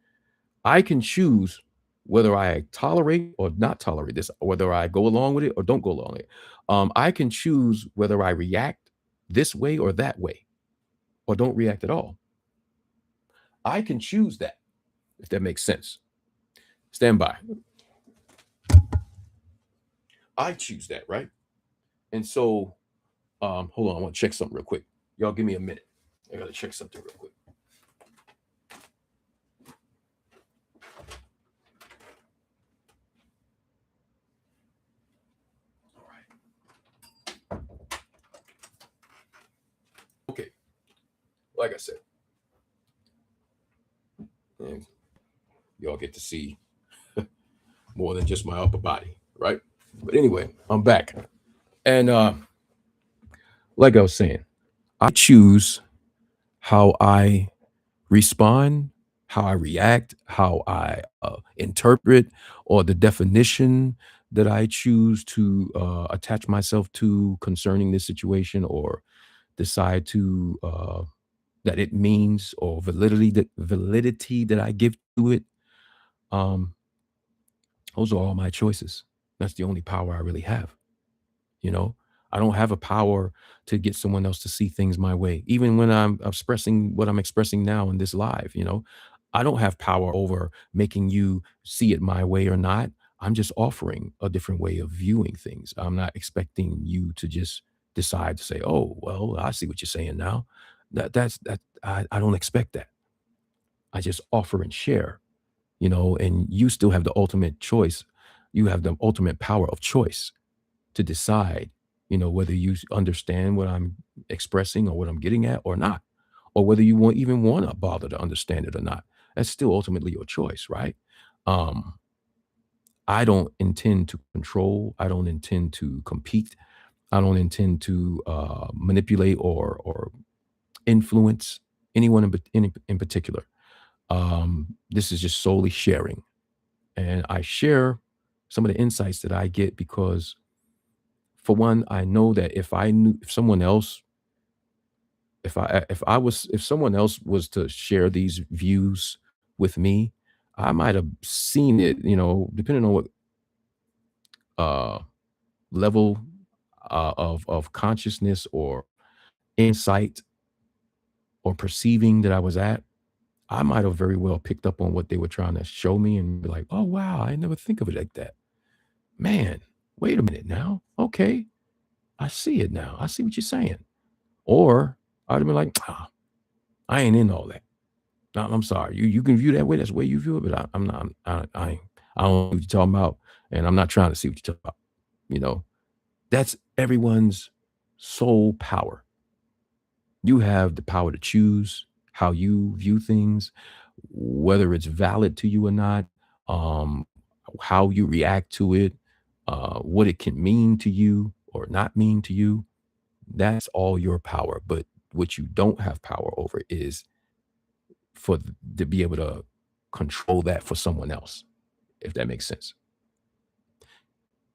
I can choose whether I tolerate or not tolerate this, whether I go along with it or don't go along with it. I can choose whether I react this way or that way or don't react at all. I can choose that, if that makes sense. Stand by. I choose that, right? And so, hold on, I want to check something real quick. Y'all give me a minute. I gotta check something real quick. All right. Okay. Like I said, and y'all get to see more than just my upper body, right? But anyway, I'm back. And like I was saying, I choose how I respond, how I react, how I interpret, or the definition that I choose to attach myself to concerning this situation, or decide to that it means, or validity that I give to it. Um, those are all my choices. That's the only power I really have. You know, I don't have a power to get someone else to see things my way. Even when I'm expressing what I'm expressing now in this live, I don't have power over making you see it my way or not. I'm just offering a different way of viewing things. I'm not expecting you to just decide to say, "Oh, well, I see what you're saying now." I don't expect that. I just offer and share, and you still have the ultimate choice. You have the ultimate power of choice to decide, whether you understand what I'm expressing or what I'm getting at or not, or whether you won't even want to bother to understand it or not. That's still ultimately your choice, right? Um, I don't intend to control. I don't intend to compete. I don't intend to manipulate or influence anyone in particular. This is just solely sharing, and I share some of the insights that I get because, for one, I know that if someone else, if someone else was to share these views with me, I might have seen it, depending on what uh level of consciousness or insight or perceiving that I was at. I might have very well picked up on what they were trying to show me and be like, oh wow, I never think of it like that. Man, wait a minute now. Okay, I see it now. I see what you're saying. Or I'd have been like, I ain't in all that. No, I'm sorry. You can view that way. That's the way you view it, but I'm not. I don't know what you're talking about, and I'm not trying to see what you're talking about. You know, that's everyone's sole power. You have the power to choose how you view things, whether it's valid to you or not, um, how you react to it, what it can mean to you or not mean to you. That's all your power. But what you don't have power over is to be able to control that for someone else, if that makes sense.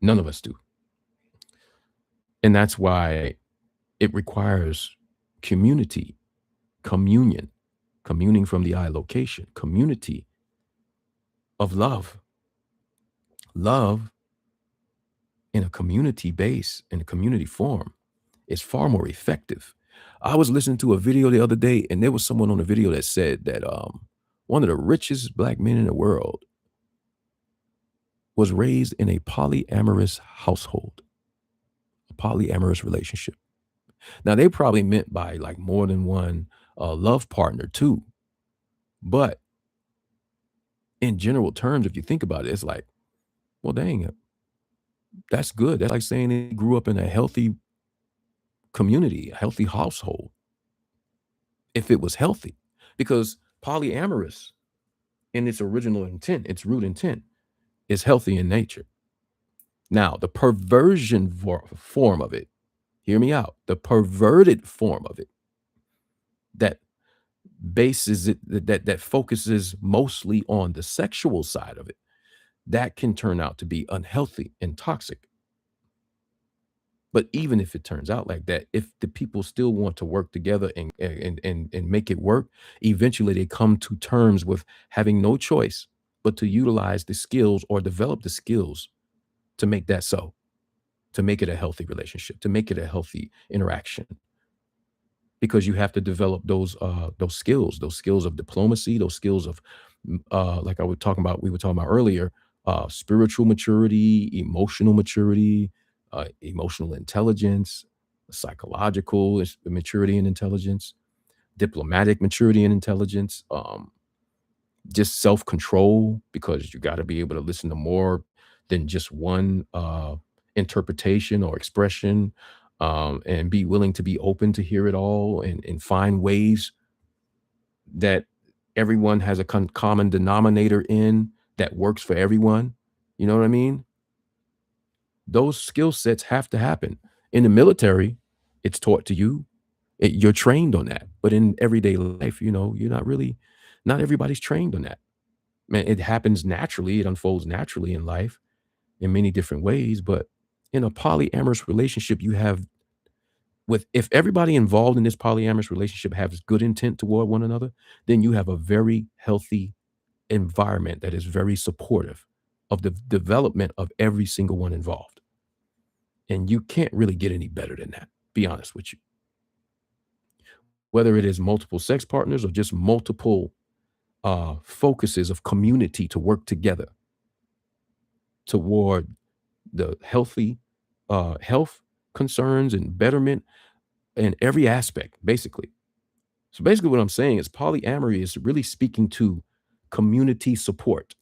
None of us do. And that's why it requires community, communion, communing from the I location, community of love. Love in a community base, in a community form, is far more effective. I was listening to a video the other day, and there was someone on the video that said that one of the richest black men in the world was raised in a polyamorous household, a polyamorous relationship. Now, they probably meant by like more than one love partner too. But in general terms, if you think about it, it's like, well, dang, that's good. That's like saying he grew up in a healthy community, a healthy household, if it was healthy. Because polyamorous, in its original intent, its root intent, is healthy in nature. Now, the perversion form of it, hear me out, the perverted form of it, that bases it that focuses mostly on the sexual side of it, that can turn out to be unhealthy and toxic. But even if it turns out like that, if the people still want to work together and make it work, eventually they come to terms with having no choice but to utilize the skills or develop the skills to make that so, to make it a healthy relationship, to make it a healthy interaction. Because you have to develop those skills of diplomacy, those skills of like we were talking about earlier, spiritual maturity, emotional intelligence, maturity and intelligence, diplomatic maturity and intelligence, just self-control, because you got to be able to listen to more than just one interpretation or expression, and be willing to be open to hear it all, and find ways that everyone has a common denominator in that works for everyone. You know what I mean? Those skill sets have to happen. In the military, it's taught to you. You're trained on that. But in everyday life, you're not everybody's trained on that. Man, it happens naturally. It unfolds naturally in life in many different ways. But in a polyamorous relationship, you have if everybody involved in this polyamorous relationship has good intent toward one another, then you have a very healthy environment that is very supportive of the development of every single one involved. And you can't really get any better than that, be honest with you. Whether it is multiple sex partners or just multiple focuses of community to work together toward the healthy health concerns and betterment in every aspect, basically. So basically, what I'm saying is polyamory is really speaking to community support,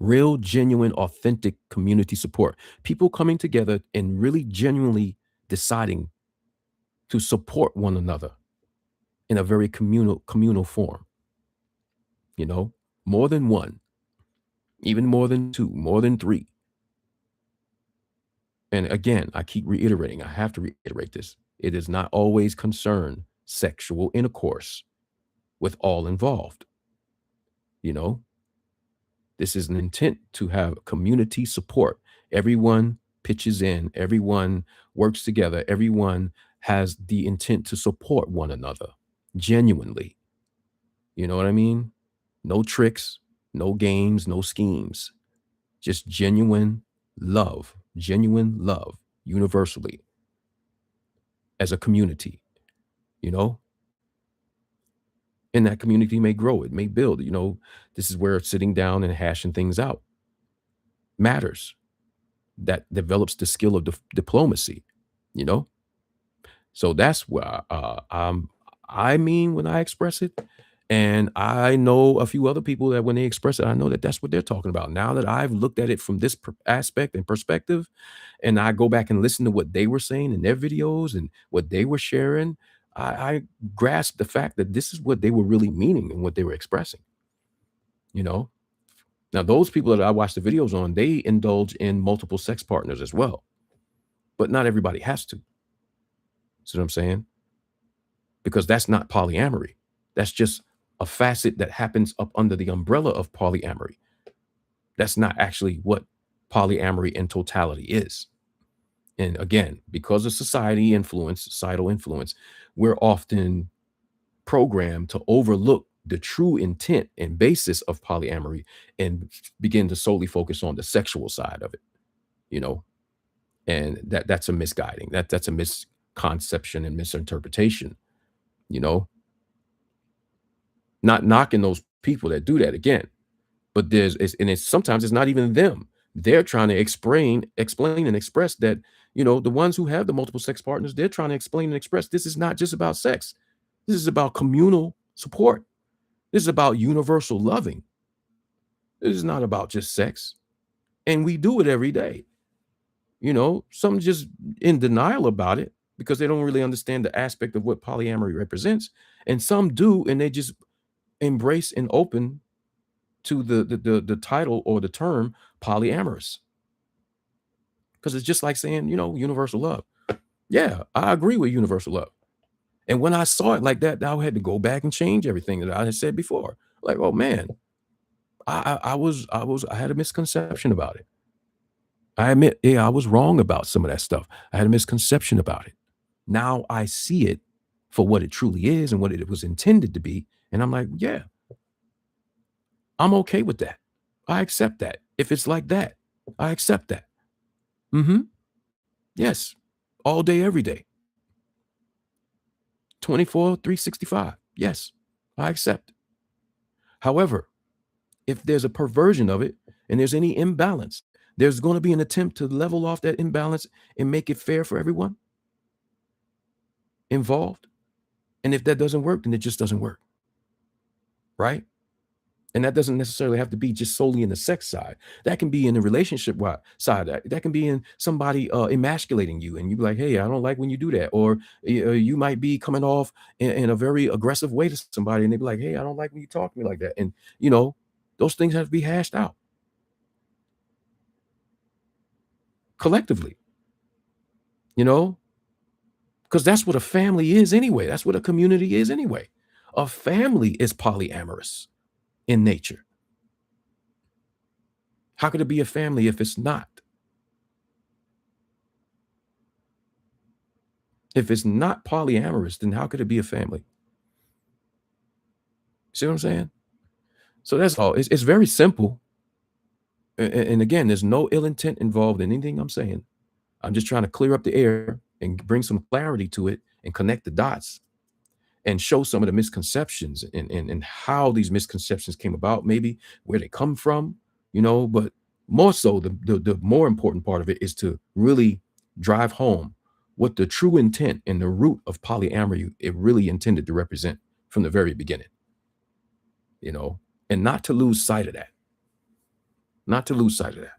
real, genuine, authentic community support. People coming together and really genuinely deciding to support one another in a very communal form, you know, more than one, even more than two, more than three. And again, I keep reiterating, I have to reiterate this. It does not always concern sexual intercourse with all involved. You know, this is an intent to have community support. Everyone pitches in, everyone works together, everyone has the intent to support one another genuinely. You know what I mean? No tricks, no games, no schemes, just genuine love universally as a community, you know? And that community may grow, it may build, this is where sitting down and hashing things out matters. That develops the skill of diplomacy, you know? So that's what I mean when I express it. And I know a few other people that when they express it, I know that that's what they're talking about. Now that I've looked at it from this aspect and perspective, and I go back and listen to what they were saying in their videos and what they were sharing, I grasp the fact that this is what they were really meaning and what they were expressing, you know? Now, those people that I watch the videos on, they indulge in multiple sex partners as well, but not everybody has to. See what I'm saying? Because that's not polyamory. That's just a facet that happens up under the umbrella of polyamory. That's not actually what polyamory in totality is. And again, because of societal influence, we're often programmed to overlook the true intent and basis of polyamory and begin to solely focus on the sexual side of it, you know, and that's a misguiding. That's a misconception and misinterpretation, you know. Not knocking those people that do that again, but it's sometimes it's not even them. They're trying to explain and express that, the ones who have the multiple sex partners, they're trying to explain and express this is not just about sex. This is about communal support. This is about universal loving. This is not about just sex. And we do it every day. Some just in denial about it because they don't really understand the aspect of what polyamory represents. And some do, and they just embrace and open to the title or the term polyamorous. Because it's just like saying, universal love. Yeah, I agree with universal love. And when I saw it like that, I had to go back and change everything that I had said before. Like, oh man, I had a misconception about it. I admit, yeah, I was wrong about some of that stuff. I had a misconception about it. Now I see it for what it truly is and what it was intended to be. And I'm like, yeah, I'm okay with that. I accept that. If it's like that, I accept that. Mm-hmm. Yes. All day, every day. 24, 365. Yes. I accept. However, if there's a perversion of it and there's any imbalance, there's going to be an attempt to level off that imbalance and make it fair for everyone involved. And if that doesn't work, then it just doesn't work. Right. And that doesn't necessarily have to be just solely in the sex side. That can be in the relationship side. That can be in somebody emasculating you, and you be like, "Hey, I don't like when you do that." Or you might be coming off in a very aggressive way to somebody, and they be like, "Hey, I don't like when you talk to me like that." And those things have to be hashed out collectively. You know, because that's what a family is anyway. That's what a community is anyway. A family is polyamorous in nature. How could it be a family if it's not? If it's not polyamorous, then how could it be a family? See what I'm saying? So that's all. It's very simple. And again, there's no ill intent involved in anything I'm saying. I'm just trying to clear up the air and bring some clarity to it and connect the dots and show some of the misconceptions and how these misconceptions came about, maybe where they come from, but more so the more important part of it is to really drive home what the true intent and the root of polyamory it really intended to represent from the very beginning, you know, and not to lose sight of that. Not to lose sight of that.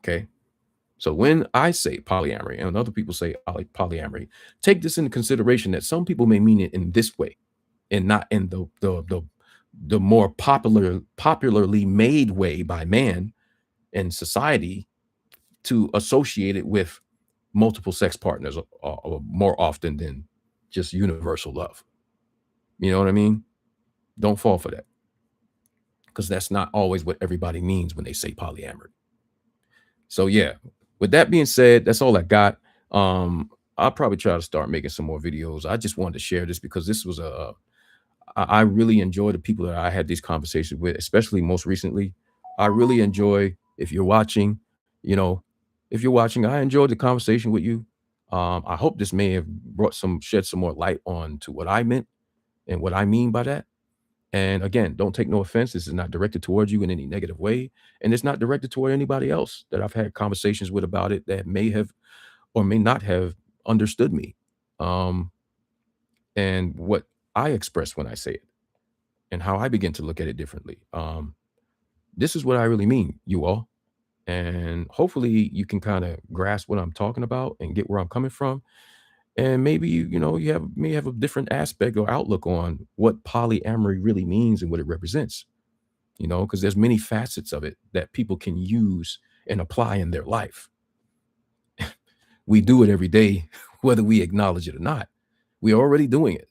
Okay. So when I say polyamory and other people say polyamory, take this into consideration that some people may mean it in this way and not in the more popularly made way by man and society to associate it with multiple sex partners more often than just universal love. You know what I mean? Don't fall for that because that's not always what everybody means when they say polyamory. So yeah, with that being said, that's all I got. I'll probably try to start making some more videos. I just wanted to share this because this was I really enjoy the people that I had these conversations with, especially most recently. I really enjoy if you're watching, you know, if you're watching, I enjoyed the conversation with you. I hope this may have shed some more light on to what I meant and what I mean by that. And again, don't take no offense. This is not directed towards you in any negative way. And it's not directed toward anybody else that I've had conversations with about it that may have or may not have understood me. Um, and what I express when I say it and how I begin to look at it differently. This is what I really mean, you all. And hopefully you can kind of grasp what I'm talking about and get where I'm coming from. And maybe you may have a different aspect or outlook on what polyamory really means and what it represents. Because there's many facets of it that people can use and apply in their life. We do it every day, whether we acknowledge it or not. We're already doing it.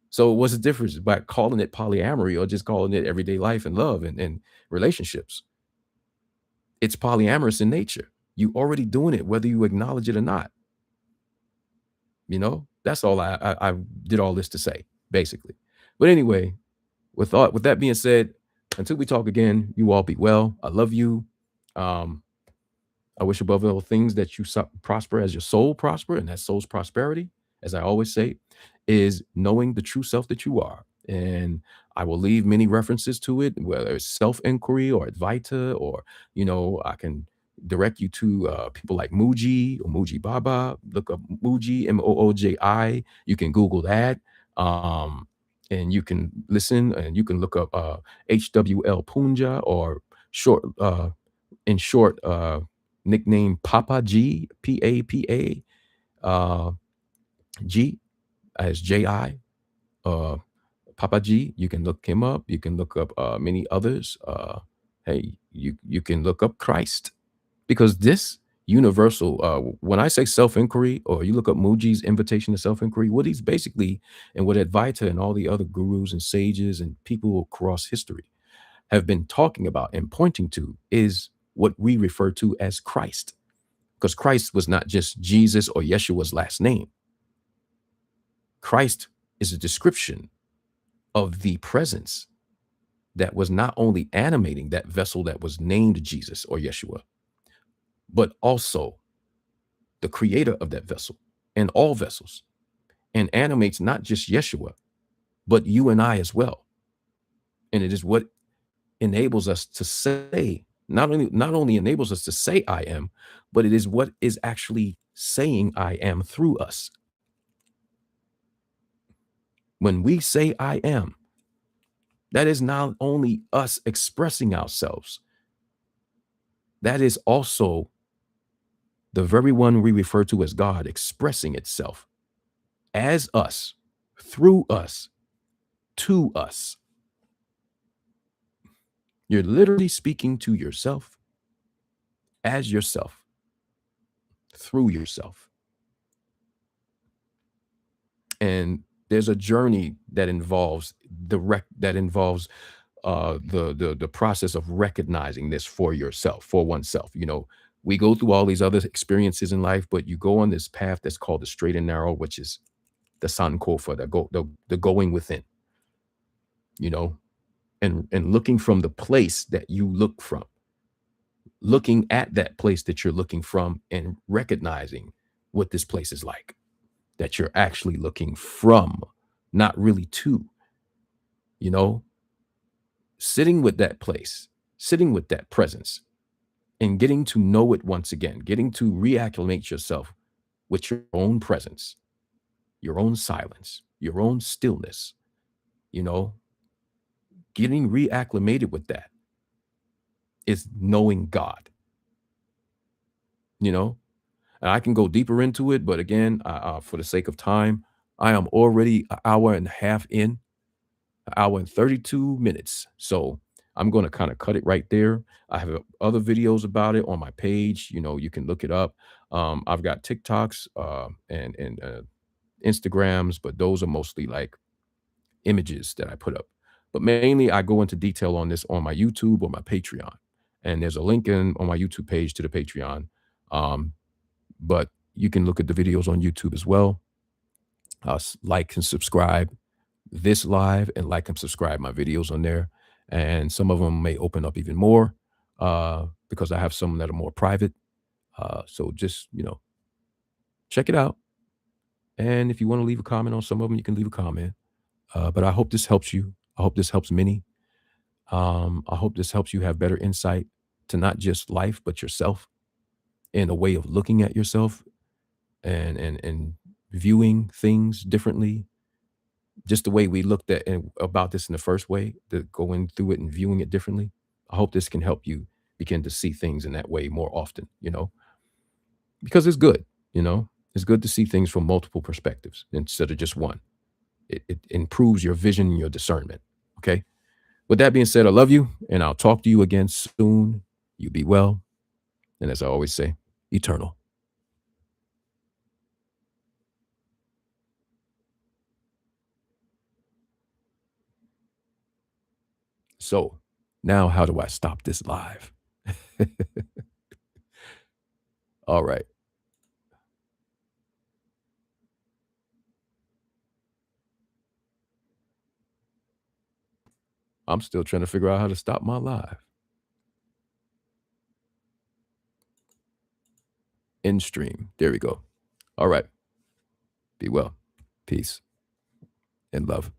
So what's the difference by calling it polyamory or just calling it everyday life and love and relationships? It's polyamorous in nature. You already doing it, whether you acknowledge it or not. That's all I did all this to say, basically. But anyway, with that being said, until we talk again, you all be well. I love you. Um, I wish above all things that you prosper as your soul prosper, and that soul's prosperity, as I always say, is knowing the true self that you are. And I will leave many references to it, whether it's self-inquiry or Advaita, or I can direct you to people like Muji or Muji Baba. Look up Muji, Mooji. You can Google that. And you can listen and you can look up HWL Punja or short in short nickname Papa G, Papa G as Ji. Uh Papa G, you can look him up. You can look up many others. Hey, you can look up Christ because this universal. When I say self inquiry, or you look up Muji's invitation to self inquiry, what he's basically, and what Advaita and all the other gurus and sages and people across history have been talking about and pointing to, is what we refer to as Christ. Because Christ was not just Jesus or Yeshua's last name. Christ is a description of the presence that was not only animating that vessel that was named Jesus or Yeshua, but also the creator of that vessel and all vessels, and animates not just Yeshua, but you and I as well. And it is what enables us to say, not only enables us to say I am, but it is what is actually saying I am through us. When we say I am, that is not only us expressing ourselves, that is also the very one we refer to as God expressing itself as us, through us, to us. You're literally speaking to yourself, as yourself, through yourself. And there's a journey that involves the process of recognizing this for yourself, for oneself. We go through all these other experiences in life, but you go on this path that's called the straight and narrow, which is the sankofa, the going within, you know, and looking from the place that you look from, looking at that place that you're looking from, and recognizing what this place is like, that you're actually looking from, not really to, you know, sitting with that place, sitting with that presence, and getting to know it once again, getting to reacclimate yourself with your own presence, your own silence, your own stillness, you know, getting reacclimated with that is knowing God, you know. And I can go deeper into it, but again, for the sake of time, I am already an hour and a half in, an hour and 32 minutes. So I'm going to kind of cut it right there. I have other videos about it on my page. You can look it up. I've got TikToks and Instagrams, but those are mostly like images that I put up. But mainly, I go into detail on this on my YouTube or my Patreon. And there's a link on my YouTube page to the Patreon. Um, but you can look at the videos on YouTube as well. Like and subscribe this live, and like and subscribe my videos on there. And some of them may open up even more because I have some that are more private. So just, check it out. And if you want to leave a comment on some of them, you can leave a comment. But I hope this helps you. I hope this helps many. I hope this helps you have better insight to not just life, but yourself, and a way of looking at yourself, and viewing things differently. Just the way we looked at and about this in the first way, the going through it and viewing it differently. I hope this can help you begin to see things in that way more often, because it's good, it's good to see things from multiple perspectives instead of just one. It improves your vision and your discernment. Okay. With that being said, I love you, and I'll talk to you again soon. You be well. And as I always say, eternal. So now, how do I stop this live? All right. I'm still trying to figure out how to stop my live. End stream. There we go. All right. Be well. Peace and love.